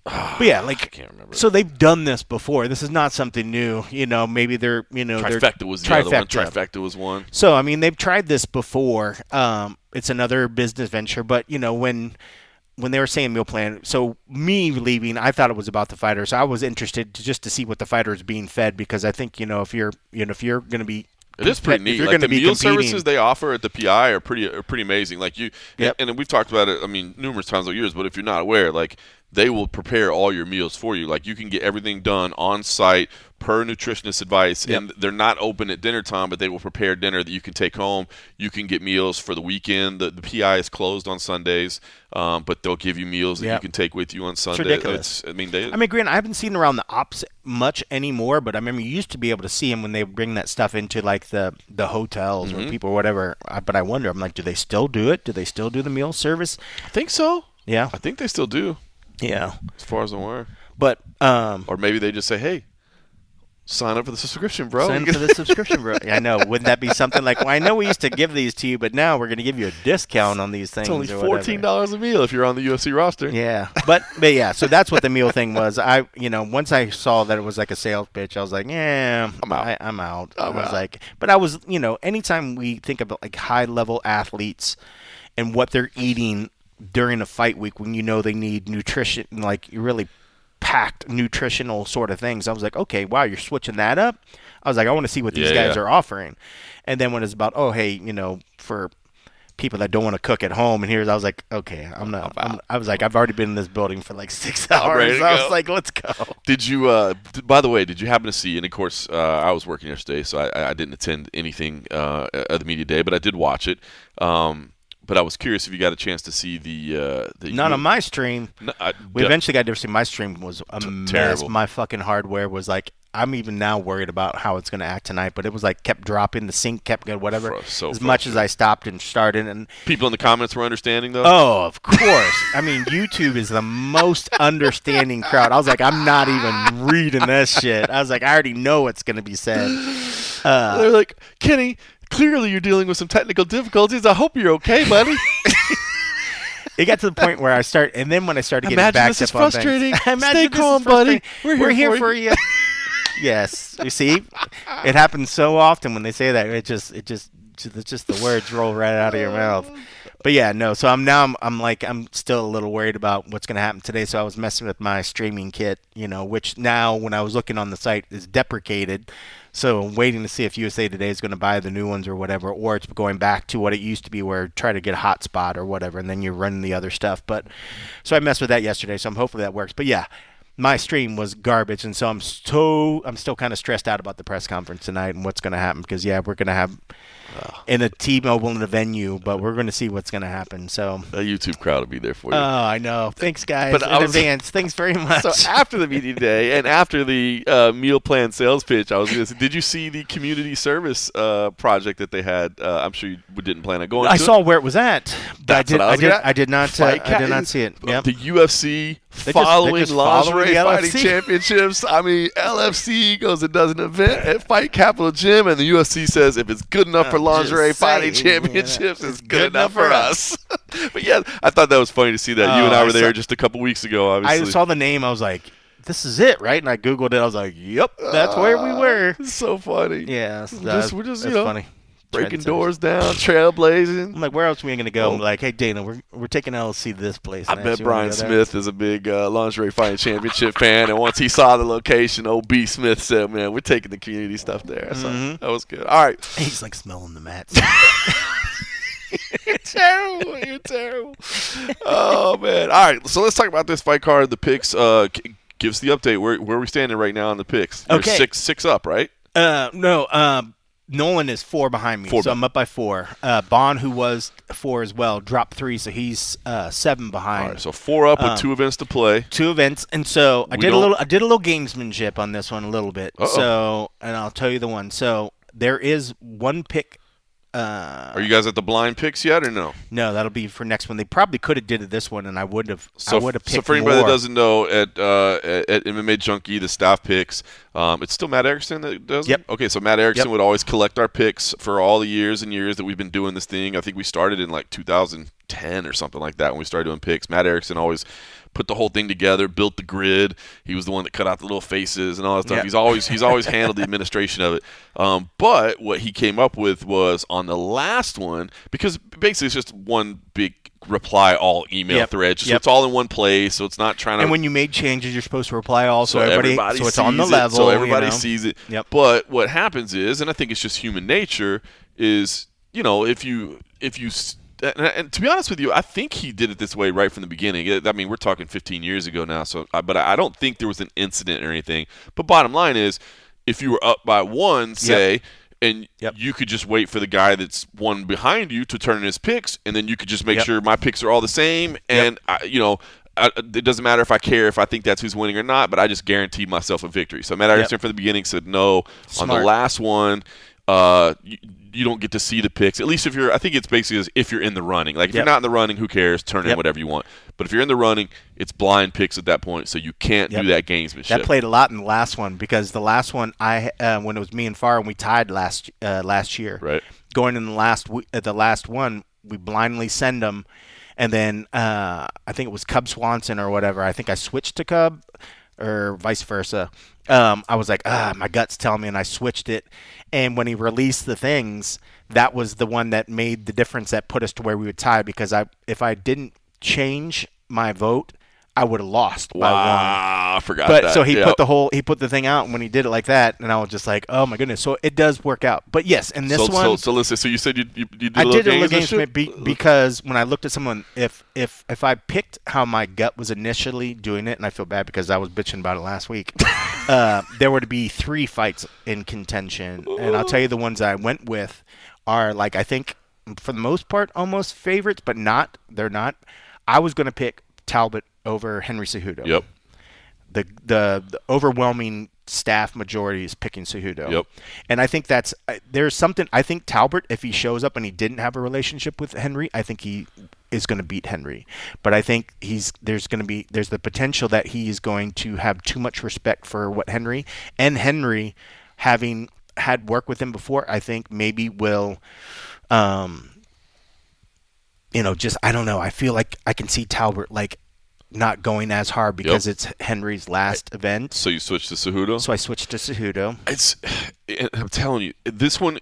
But yeah, like I can't remember. So they've done this before. This is not something new. You know, maybe they're Trifecta was the other one. Trifecta was one. So I mean, they've tried this before. It's another business venture, but you know when they were saying meal plan. So me leaving, I thought it was about the fighters. I was interested to see what the fighter is being fed because I think if you're going to be. It is pretty neat. Like the meal services they offer at the PI are pretty amazing. Like and we've talked about it. I mean, numerous times over years. But if you're not aware, like they will prepare all your meals for you. Like, you can get everything done on site per nutritionist advice, and they're not open at dinner time, but they will prepare dinner that you can take home. You can get meals for the weekend. The PI is closed on Sundays, but they'll give you meals that you can take with you on Sunday. It's ridiculous. Grant, I haven't seen around the ops much anymore, but I remember you used to be able to see them when they bring that stuff into like the hotels or people or whatever. But I wonder, I'm like, do they still do it? Do they still do the meal service? I think so. Yeah. I think they still do. Yeah. As far as I'm aware. But or maybe they just say, hey, sign up for the subscription, bro. Sign up for the subscription, bro. Yeah, I know. Wouldn't that be something like, well, I know we used to give these to you, but now we're going to give you a discount on these things. It's only $14 a meal if you're on the UFC roster. Yeah. But yeah, so that's what the meal thing was. Once I saw that it was like a sales pitch, I was like, yeah, I'm out. I was like, but I was, anytime we think about like high-level athletes and what they're eating during a fight week when they need nutrition, like really packed nutritional sort of things, I was like, okay, wow, you're switching that up. I was like, I want to see what these guys are offering. And then when it's about, oh, hey, for people that don't want to cook at home, and I was like, okay, I was like, I've already been in this building for like 6 hours. I was like, let's go. Did you? By the way, did you happen to see? And of course, I was working yesterday, so I didn't attend anything at the media day, but I did watch it. But I was curious if you got a chance to see the not on my stream. We eventually got to see. My stream was a mess. Terrible. My fucking hardware was like, I'm even now worried about how it's going to act tonight. But it was like kept dropping. The sync kept going, whatever. As much as I stopped and started. And people in the comments were understanding, though? Oh, of course. I mean, YouTube is the most understanding crowd. I was like, I'm not even reading this shit. I was like, I already know what's going to be said. They're like, Kenny, clearly you're dealing with some technical difficulties. I hope you're okay, buddy. It got to the point where when I started getting backed this up is on frustrating. things. Stay calm, buddy. We're here for you. Yes, you see, it happens so often when they say that. It's just the words roll right out of your mouth. But yeah, no. So I'm still a little worried about what's going to happen today. So I was messing with my streaming kit, which now when I was looking on the site is deprecated. So I'm waiting to see if USA Today is going to buy the new ones or whatever, or it's going back to what it used to be where try to get a hotspot or whatever, and then you're running the other stuff. But so I messed with that yesterday, so hopefully that works. But yeah, my stream was garbage, and so I'm still kind of stressed out about the press conference tonight and what's going to happen because, yeah, we're going to have in a T-Mobile in a venue, but we're going to see what's going to happen. So the YouTube crowd will be there for you. Oh, I know. Thanks, guys. But in advance, thanks very much. So after the media day and after the meal plan sales pitch, I was going to say, did you see the community service project that they had? I'm sure you didn't plan on going. I saw where it was at, but I did not see it. Yep. The UFC following lingerie fighting championships. I mean, LFC goes and does an event at Fight Capital Gym, and the UFC says if it's good enough for lingerie fighting championships, it's good enough for us. But yeah, I thought that was funny to see that. You and I were there just a couple weeks ago, obviously. I saw the name. I was like, this is it, right? And I Googled it. I was like, yep, that's where we were. It's so funny. Yeah. We're just funny. Breaking doors down, trailblazing. I'm like, where else are we going to go? I'm like, hey, Dana, we're taking LLC to this place. I bet Brian Smith is a big lingerie fighting championship fan, and once he saw the location, old B. Smith said, man, we're taking the community stuff there. So that was good. All right. He's like smelling the mats. You're terrible. You're terrible. Oh, man. All right, so let's talk about this fight card, the picks. Give us the update. Where are we standing right now on the picks? Okay. You're six up, right? No. Nolan is 4 behind me, so I'm up by 4. Bond, who was 4 as well, dropped 3, so he's 7 behind. All right, so 4 up with 2 events to play. 2 events, and so I did a little gamesmanship on this one a little bit. Uh-oh. So, and I'll tell you the one. So there is one pick. Are you guys at the blind picks yet, or no? No, that'll be for next one. They probably could have did it this one, and I would have. I would have picked. So for anybody that doesn't know, at MMA Junkie, the staff picks, it's still Matt Erickson that does it? Yep. Okay, so Matt Erickson would always collect our picks for all the years and years that we've been doing this thing. I think we started in like 2010 or something like that when we started doing picks. Matt Erickson always put the whole thing together, built the grid. He was the one that cut out the little faces and all that stuff. Yeah. He's always handled the administration of it. But what he came up with was on the last one, because basically it's just one big reply all email thread. So it's all in one place, so it's not trying to. And when you make changes, you're supposed to reply all, so everybody so it's on the level. So everybody sees it. Yep. But what happens is, and I think it's just human nature, is if you and to be honest with you, I think he did it this way right from the beginning. I mean, we're talking 15 years ago now, so but I don't think there was an incident or anything. But bottom line is, if you were up by one, say, and you could just wait for the guy that's one behind you to turn in his picks, and then you could just make sure my picks are all the same, and it doesn't matter if I care if I think that's who's winning or not, but I just guaranteed myself a victory. So Matt Iverson from the beginning said no. Smart. On the last one, you don't get to see the picks. At least if you're – I think it's basically as if you're in the running. Like if you're not in the running, who cares? Turn in whatever you want. But if you're in the running, it's blind picks at that point, so you can't do that gamesmanship. That played a lot in the last one because the last one when it was me and Farr and we tied last year. Right. Going in the last one, we blindly send them. And then I think it was Cub Swanson or whatever. I think I switched to Cub or vice versa. I was like, my gut's telling me, and I switched it. And when he released the things, that was the one that made the difference that put us to where we would tie because if I didn't change my vote, I would have lost by one. I forgot but that. So he put the thing out, and when he did it like that, and I was just like, oh my goodness. So it does work out. But yes, in this one, so listen. So you said you did I a little did a little gamesmanship? because when I looked at someone, if I picked how my gut was initially doing it, and I feel bad because I was bitching about it last week, there were to be 3 fights in contention, and I'll tell you the ones I went with are like I think for the most part almost favorites, but not. They're not. I was going to pick Talbot over Henry Cejudo. Yep. The overwhelming staff majority is picking Cejudo. Yep. And I think there's something. I think Talbot, if he shows up and he didn't have a relationship with Henry, I think he is going to beat Henry. But I think there's the potential that he is going to have too much respect for what Henry having had work with him before. I think maybe will. I don't know. I feel like I can see Talbot like not going as hard because it's Henry's last event. So you switched to Cejudo? So I switched to Cejudo. I'm telling you, this one,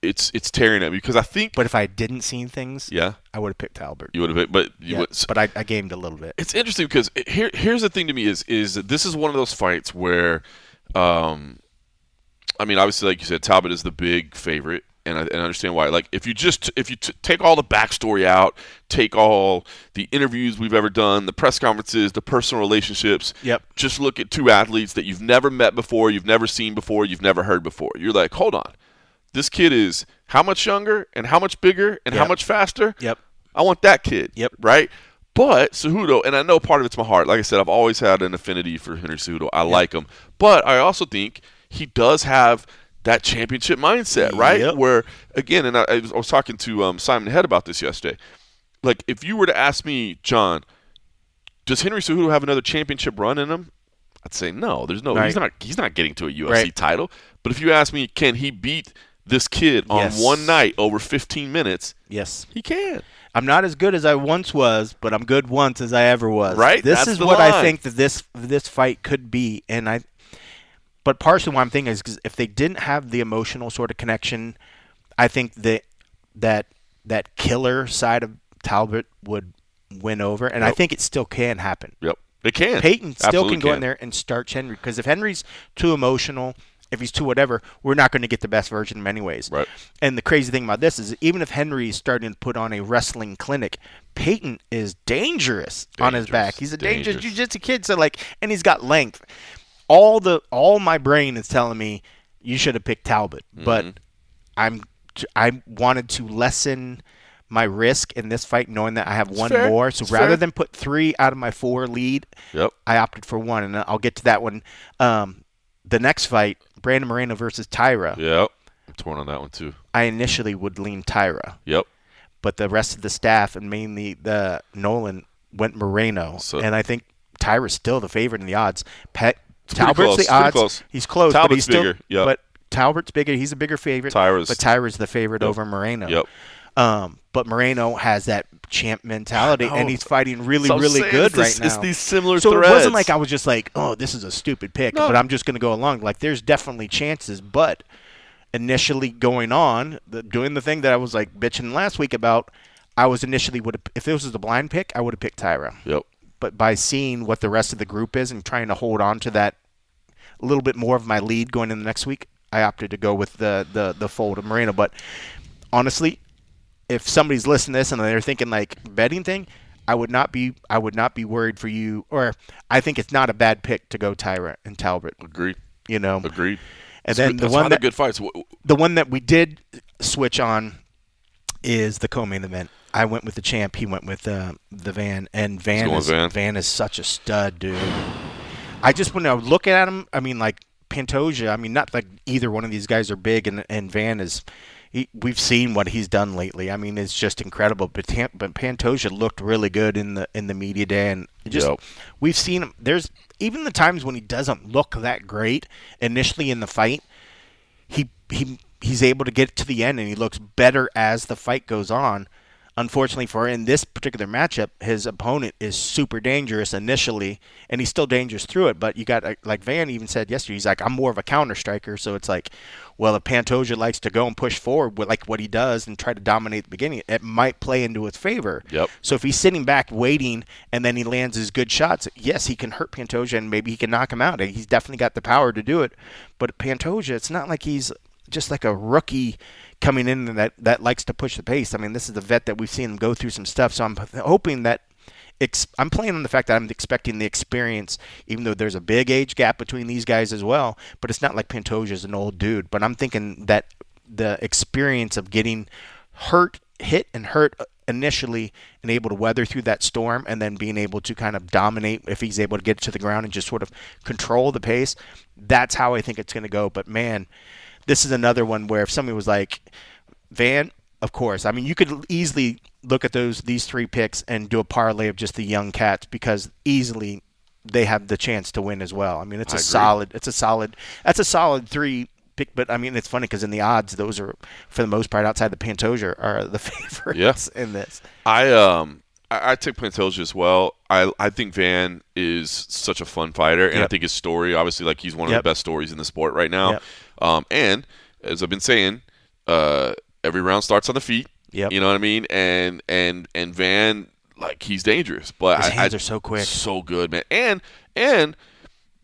it's tearing at me because I think. But if I didn't see things, I would have picked Talbot. You would have, but I gamed a little bit. It's interesting because here's the thing to me is that this is one of those fights where, I mean, obviously, like you said, Talbot is the big favorite. And I understand why. Like, if you take all the backstory out, take all the interviews we've ever done, the press conferences, the personal relationships, just look at 2 athletes that you've never met before, you've never seen before, you've never heard before. You're like, hold on. This kid is how much younger and how much bigger and how much faster? I want that kid, right? But Cejudo, and I know part of it's my heart. Like I said, I've always had an affinity for Henry Cejudo. I like him. But I also think he does have – that championship mindset, right? Where, again, and I was talking to Simon Head about this yesterday. Like, if you were to ask me, John, does Henry Cejudo have another championship run in him? I'd say no. There's no. He's not getting to a UFC title. But if you ask me, can he beat this kid on one night over 15 minutes? Yes, he can. I'm not as good as I once was, but I'm good once as I ever was. Right. This is what I think that this fight could be, and But partially why I'm thinking is because if they didn't have the emotional sort of connection, I think that killer side of Talbot would win over, and I think it still can happen. Yep, it can. Peyton still can go in there and starch Henry because if Henry's too emotional, if he's too whatever, we're not going to get the best version of him anyways. Right. And the crazy thing about this is even if Henry is starting to put on a wrestling clinic, Peyton is dangerous on his back. He's a dangerous jiu-jitsu kid, so and he's got length. All my brain is telling me you should have picked Talbot, but I wanted to lessen my risk in this fight, knowing that I have one more. So rather than put 3 out of my 4 lead, I opted for 1, and I'll get to that one. The next fight, Brandon Moreno versus Tyra. Yep, I'm torn on that one too. I initially would lean Tyra. Yep, but the rest of the staff and mainly the Nolan went Moreno, and I think Tyra's still the favorite in the odds. Talbert's the odds. He's close, Talbert's but he's still bigger. Yep. But Talbert's bigger. He's a bigger favorite. But Tyra's the favorite over Moreno. Yep. But Moreno has that champ mentality, and he's fighting really good right now. It's these similar threads. So it wasn't like I was just like, oh, this is a stupid pick, but I'm just going to go along. Like, there's definitely chances, but initially going on, doing the thing that I was like bitching last week about, I was initially if this was a blind pick, I would have picked Tyra. Yep. But by seeing what the rest of the group is and trying to hold on to that a little bit more of my lead going in the next week, I opted to go with the fold of Moreno. But honestly, if somebody's listening to this and they're thinking like betting thing, I would not be worried for you. Or I think it's not a bad pick to go Tyra and Talbot. Agreed. And Agreed. then That's one of the good fights. The one that we did switch on is the co-main event. I went with the champ. He went with the Van. And Van is such a stud, dude. I just when I look at him, I mean, like Pantoja. I mean, not like either one of these guys are big, and Van is. We've seen what he's done lately. I mean, it's just incredible. But Pantoja looked really good in the media day, and we've seen him. There's even the times when he doesn't look that great initially in the fight. He's able to get to the end, and he looks better as the fight goes on. Unfortunately for in this particular matchup, his opponent is super dangerous initially, and he's still dangerous through it. But you got, like Van even said yesterday, he's like, I'm more of a counter striker. So it's like, well, if Pantoja likes to go and push forward with like what he does and try to dominate at the beginning, it might play into his favor. Yep. So if he's sitting back waiting and then he lands his good shots, yes, he can hurt Pantoja and maybe he can knock him out. He's definitely got the power to do it. But Pantoja, it's not like he's just like a rookie coming in that likes to push the pace. I mean, this is the vet that we've seen him go through some stuff. So I'm hoping that I'm playing on the fact that I'm expecting the experience, even though there's a big age gap between these guys as well. But it's not like Pantoja's an old dude. But I'm thinking that the experience of getting hit initially and able to weather through that storm and then being able to kind of dominate if he's able to get to the ground and just sort of control the pace, that's how I think it's going to go. But, man, this is another one where if somebody was like, Van, of course. I mean, you could easily look at these three picks and do a parlay of just the young cats because easily they have the chance to win as well. I mean, that's a solid three pick. But I mean, it's funny because in the odds, those are for the most part outside the Pantoja are the favorites in this. I take Pantoja as well. I think Van is such a fun fighter, and I think his story, obviously, like he's one of the best stories in the sport right now. And as I've been saying, every round starts on the feet. Yep. You know what I mean? And Van, like, he's dangerous. But his hands are so quick. So good, man. And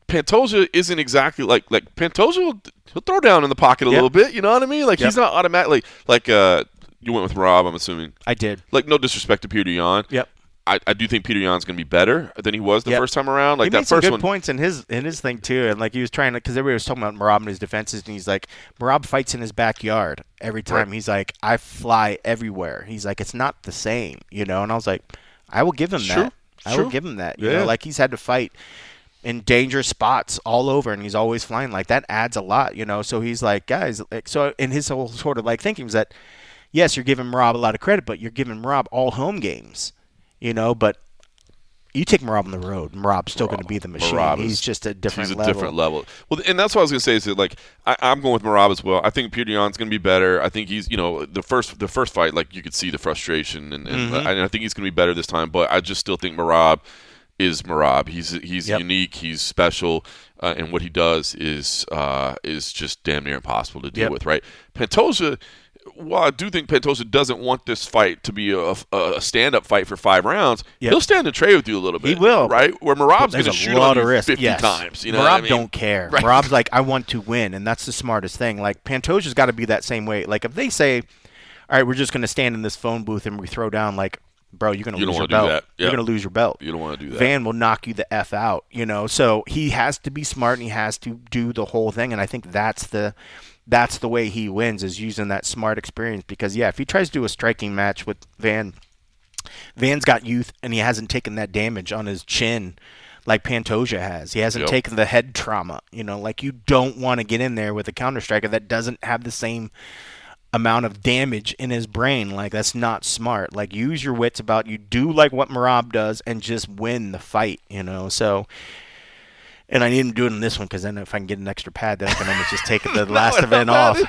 Pantoja isn't exactly like Pantoja he'll throw down in the pocket a little bit. You know what I mean? Like, he's not automatically like you went with Rob, I'm assuming. I did. Like, no disrespect to Peter Yan. Yep. I do think Peter Yan's going to be better than he was the first time around. Like, he that made some first good one. points in his thing too, and like he was trying to, because everybody was talking about Merab and his defenses, and he's like, Merab fights in his backyard every time. Right. He's like, I fly everywhere. He's like, it's not the same, you know. And I was like, I will give him that. I will give him that. You know, like he's had to fight in dangerous spots all over, and he's always flying. Like that adds a lot, you know. So he's like, guys, like, so in his whole sort of like thinking was that, yes, you're giving Merab a lot of credit, but you're giving Merab all home games, you know, but. You take Merab on the road, Merab's still going to be the machine. He's just a different level. He's a different level. Well, and that's what I was going to say is that, like, I'm going with Merab as well. I think Peter Yan's going to be better. I think he's, you know, the first fight, like, you could see the frustration, and I think he's going to be better this time. But I just still think Merab is Merab. He's unique. He's special, and what he does is just damn near impossible to deal with, right? Pantoja. Well, I do think Pantoja doesn't want this fight to be a stand-up fight for 5 rounds. He'll stand and trade with you a little bit. He will. Right? Where Merab's going to shoot on you 50 times. You know Merab what I mean? don't care. Right. Merab's like, I want to win, and that's the smartest thing. Like, Pantoja's got to be that same way. Like, if they say, all right, we're just going to stand in this phone booth and we throw down, like, bro, you're going to lose your belt. Yep. You're going to lose your belt. You don't want to do that. Van will knock you the F out, you know. So he has to be smart, and he has to do the whole thing, and I think that's the way he wins, is using that smart experience. Because, if he tries to do a striking match with Van's got youth, and he hasn't taken that damage on his chin like Pantoja has. He hasn't taken the head trauma. You know, like, you don't want to get in there with a counter striker that doesn't have the same amount of damage in his brain. Like, that's not smart. Like, use your wits about you. Do like what Merab does and just win the fight, you know. So... And I need him to do it in this one, because then if I can get an extra pad, then I can almost just take the last event off.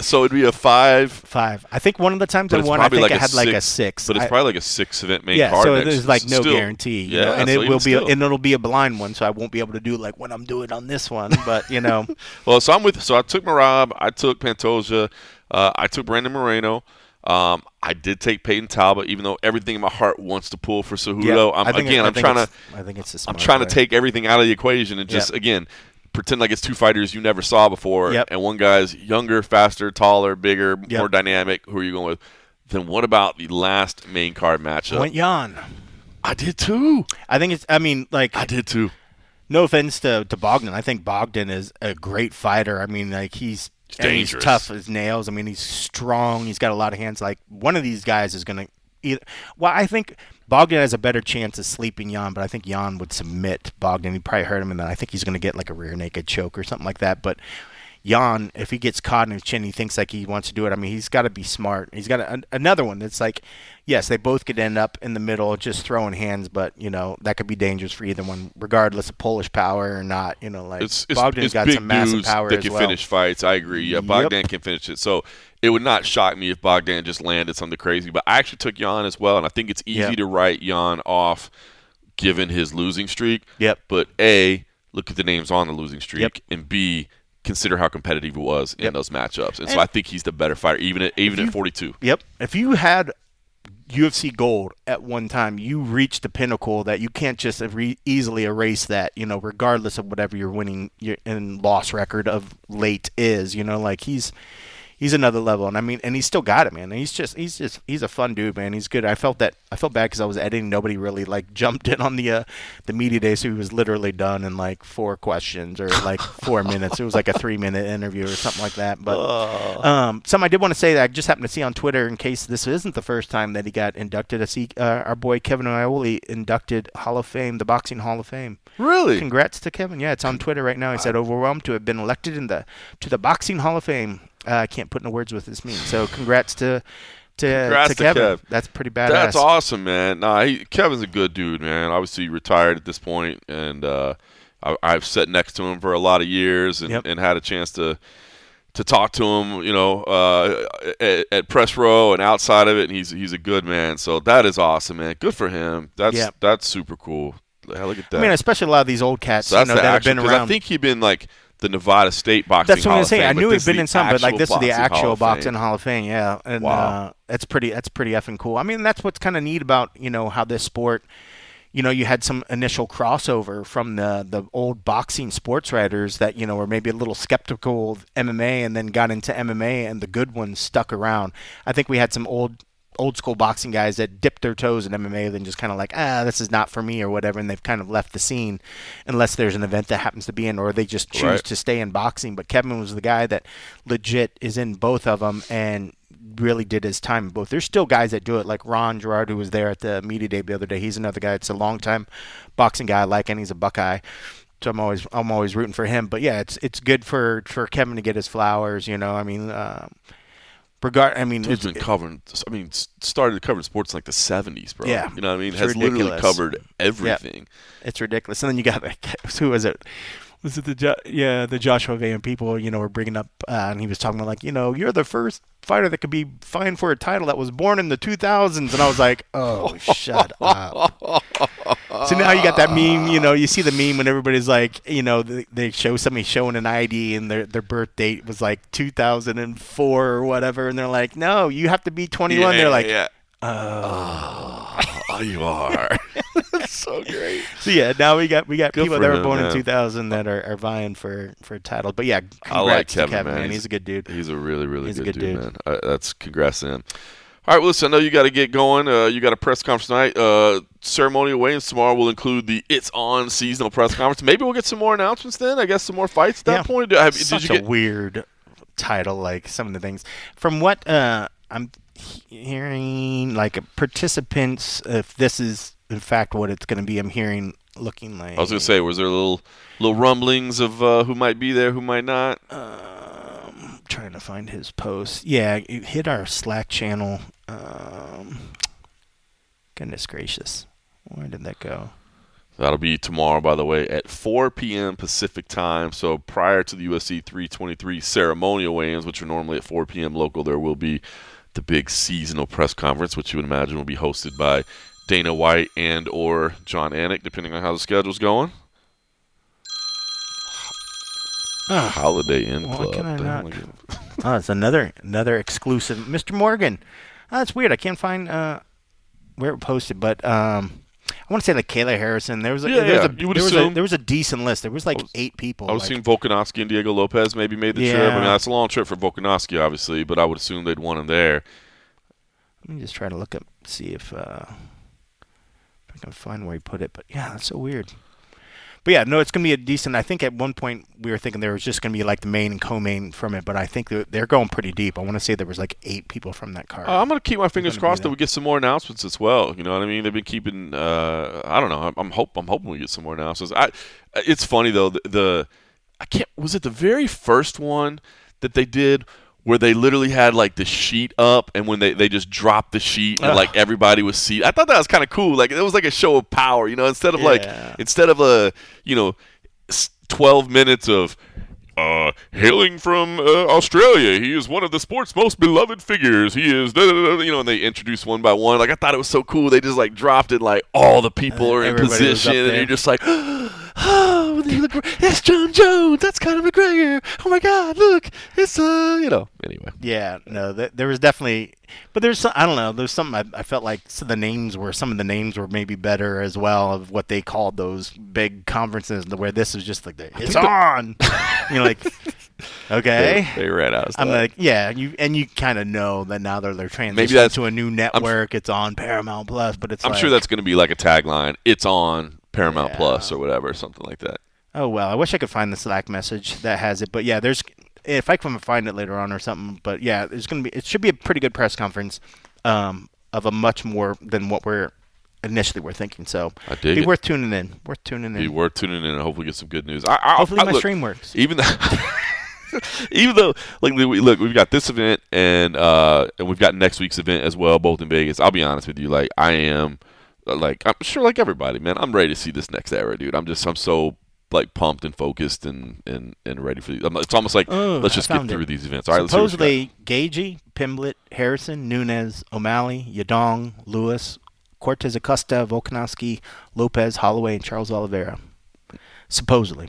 So it'd be a 5? 5. I think one of the times I won, I think I had like a 6. But it's probably like a 6-event main card. So there's like no guarantee. You know? And so it'll be a blind one, so I won't be able to do like what I'm doing on this one. But, you know. So I took Merab, I took Pantoja, I took Brandon Moreno. I did take Peyton Talbot, even though everything in my heart wants to pull for Cejudo. I'm trying to take everything out of the equation and just again pretend like it's two fighters you never saw before, Yep. and one guy's younger, faster, taller, bigger, Yep. more dynamic. Who are you going with? Then what about the last main card matchup? I went Jan. I did too. I think it's. I mean, like. I did too. No offense to Bogdan. I think Bogdan is a great fighter. I mean, like he's dangerous. He's tough as nails. I mean, he's strong. He's got a lot of hands. Like one of these guys is going to either. Well, I think Bogdan has a better chance of sleeping Jan, but I think Jan would submit Bogdan. He'd probably hurt him, and then I think he's going to get like a rear naked choke or something like that. But Jan, if he gets caught in his chin, he thinks like he wants to do it. I mean, he's got to be smart. He's got another one that's like, yes, they both could end up in the middle just throwing hands, but, that could be dangerous for either one, regardless of Polish power or not. Like Bogdan's got some massive power that as can well. finish fights. I agree. Yeah, Bogdan can finish it. So it would not shock me if Bogdan just landed something crazy. But I actually took Jan as well, and I think it's easy to write Jan off given his losing streak. Yep. But A, look at the names on the losing streak, and B, consider how competitive he was in those matchups. And so I think he's the better fighter, even at 42. Yep. If you had UFC gold at one time, you reached the pinnacle that you can't just easily erase that, regardless of whatever your winning and loss record of late is, like he's another level. And I mean, and he's still got it, man. He's a fun dude, man. He's good. I felt bad because I was editing. Nobody really like jumped in on the media day. So he was literally done in like 4 questions or like 4 minutes. It was like a 3-minute interview or something like that. But something I did want to say that I just happened to see on Twitter, in case this isn't the first time that he got inducted. I see our boy Kevin Ioli inducted Hall of Fame, the Boxing Hall of Fame. Really? Congrats to Kevin. Yeah, it's on Twitter right now. He said overwhelmed to have been elected to the Boxing Hall of Fame. I can't put into words what this means. So congrats to Kevin. Kev. That's pretty badass. That's awesome, man. Nah, Kevin's a good dude, man. Obviously retired at this point, and I've sat next to him for a lot of years and had a chance to talk to him, at press row and outside of it, and he's a good man. So that is awesome, man. Good for him. That's super cool. Hell, look at that. I mean, especially a lot of these old cats that have been around. I think he'd been like the Nevada State Boxing That's what Hall I'm saying. of Fame, I knew he'd been in some, but like this is the actual Boxing Hall of Fame, yeah. And wow. That's pretty effing cool. I mean, that's what's kind of neat about how this sport. You had some initial crossover from the old boxing sports writers that were maybe a little skeptical of MMA and then got into MMA, and the good ones stuck around. I think we had some old school boxing guys that dipped their toes in MMA, then just kind of like, this is not for me or whatever, and they've kind of left the scene unless there's an event that happens to be in, or they just choose to stay in boxing. But Kevin was the guy that legit is in both of them and really did his time in both. There's still guys that do it, like Ron Gerard, who was there at the media day the other day. He's another guy that's a long-time boxing guy I like, and he's a Buckeye. So I'm always rooting for him. But yeah, it's good for Kevin to get his flowers. I mean, Dude's been covering. Started covering sports in like the '70s, bro. Yeah, you know what I mean. It's Has ridiculous. literally covered everything. Yep. It's ridiculous. And then you got who was it? Was it the Joshua Van people? Were bringing up, and he was talking about like, you're the first fighter that could be fined for a title that was born in the 2000s, and I was like, oh, shut up. So now you got that meme. You see the meme when everybody's like, they show somebody showing an ID and their birth date was like 2004 or whatever, and they're like, no, you have to be 21. They're like, oh, you are. That's so great. So yeah, now we got people that were born him, in 2000 that are vying for a title. But yeah, congrats I like to Kevin, man. He's a good dude. He's a really, really good dude, man. That's congrats to him. All right, well, listen, I know you got to get going. You got a press conference tonight. Ceremonial weigh-ins tomorrow will include the It's On seasonal press conference. Maybe we'll get some more announcements then. I guess some more fights at that point. Such a weird title, like some of the things. From what I'm hearing, like participants, if this is in fact what it's going to be, I'm hearing looking like. I was going to say, was there little rumblings of who might be there, who might not? Trying to find his post. Yeah, you hit our Slack channel. Goodness gracious. Where did that go? That'll be tomorrow, by the way, at 4 p.m. Pacific time. So prior to the UFC 323 ceremonial weigh-ins, which are normally at 4 p.m. local, there will be the big seasonal press conference, which you would imagine will be hosted by Dana White and or John Anik, depending on how the schedule's going. Holiday Inn Club. Why can I not? It's another exclusive. Mr. Morgan. That's weird. I can't find where it posted, but I want to say like Kayla Harrison. There was there was a decent list. There was like 8 people. I would assume Volkanovski and Diego Lopez maybe made the trip. I mean, that's a long trip for Volkanovski, obviously, but I would assume they'd want him there. Let me just try to look up, see if I can find where he put it. But yeah, that's so weird. But yeah, no, it's going to be a decent. I think at one point we were thinking there was just going to be like the main and co-main from it, but I think they're going pretty deep. I want to say there was like 8 people from that card. I'm going to keep my fingers crossed that we get some more announcements as well. You know what I mean? They've been keeping. I don't know. I'm hoping we get some more announcements. It's funny though. Was it the very first one that they did? Where they literally had like the sheet up, and when they just dropped the sheet and like everybody was seated. I thought that was kind of cool. Like it was like a show of power, you know. Instead of a 12 minutes of hailing from Australia, he is one of the sport's most beloved figures. He is, and they introduced one by one. Like I thought it was so cool. They just like dropped it, like all the people are in position, and you're just like. Oh, it's John Jones. That's Conor McGregor. Oh my God, look, it's Anyway. Yeah, no, there was definitely, but there's some, I don't know. There's something I felt like some of the names were maybe better as well of what they called those big conferences, where this was just like it's on. Like okay, they ran out of stuff. I'm like, yeah, you kind of know that now they're transitioning to a new network. It's on Paramount Plus, but I'm sure that's going to be like a tagline. It's on Paramount Plus or whatever, something like that. Oh well, I wish I could find the Slack message that has it, but yeah, if I can find it later on or something, but yeah, it should be a pretty good press conference, of a much more than what we're thinking. So be worth tuning in. Be worth tuning in and hopefully get some good news. Hopefully my stream works. Even though, like, look, we've got this event and we've got next week's event as well, both in Vegas. I'll be honest with you, like I am. Like I'm sure, like everybody, man, I'm ready to see this next era, dude. I'm so like pumped and focused and ready for these. It's almost like let's just get through these events. All right, supposedly Gagey, Pimblett, Harrison, Nunes, O'Malley, Yadong, Lewis, Cortez Acosta, Volkanovski, Lopez, Holloway, and Charles Oliveira. Supposedly.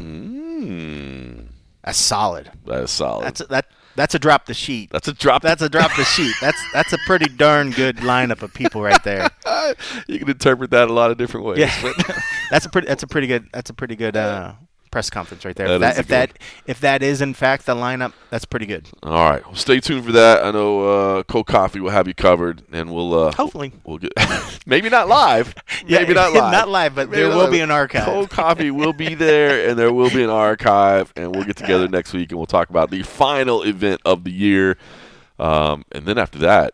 That's solid. That is solid. That's a drop the sheet. That's a drop the sheet. That's a pretty darn good lineup of people right there. You can interpret that a lot of different ways. Yeah. that's a pretty good press conference right there. If that is in fact the lineup, that's pretty good. All right, well, stay tuned for that. I know Cold Coffee will have you covered, and we'll hopefully we'll get maybe not live, not live, but there will be an archive. Cold Coffee will be there, and there will be an archive, and we'll get together next week and we'll talk about the final event of the year, and then after that.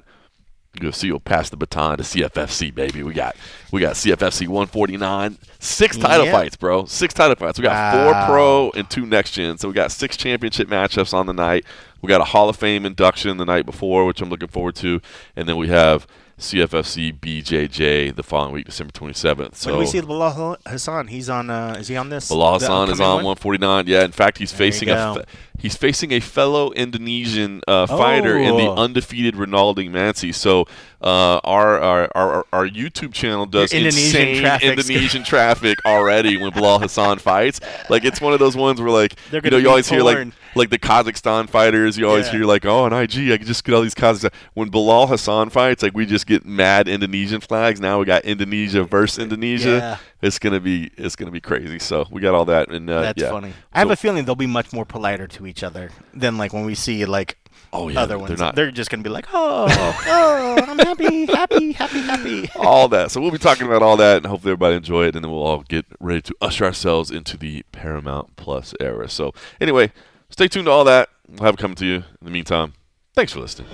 UFC will pass the baton to CFFC, baby. We got CFFC 149, 6 title fights, bro. 6 title fights. We got 4 pro and 2 next gen. So we got 6 championship matchups on the night. We got a Hall of Fame induction the night before, which I'm looking forward to, and then we have CFFC BJJ the following week, December 27th. So when do we see Bilal Hassan? He's on. Is he on this? Bilal Hassan is on 149. Yeah, in fact, he's facing a fellow Indonesian fighter in the undefeated Ronaldo Mansi. So our YouTube channel does insane Indonesian traffic already when Bilal Hassan fights. Like it's one of those ones where like you always hear like the Kazakhstan fighters. You always hear like, oh, on IG I can just get all these Kazakhstan. When Bilal Hassan fights, like we just get mad Indonesian flags. Now we got Indonesia versus Indonesia. Yeah. It's gonna be crazy. So we got all that, and that's funny. I have a feeling they'll be much more politer to each other than like when we see like other ones. They're just gonna be like, I'm happy. All that. So we'll be talking about all that, and hopefully everybody enjoy it, and then we'll all get ready to usher ourselves into the Paramount Plus era. So anyway, stay tuned to all that. We'll have it coming to you. In the meantime, thanks for listening.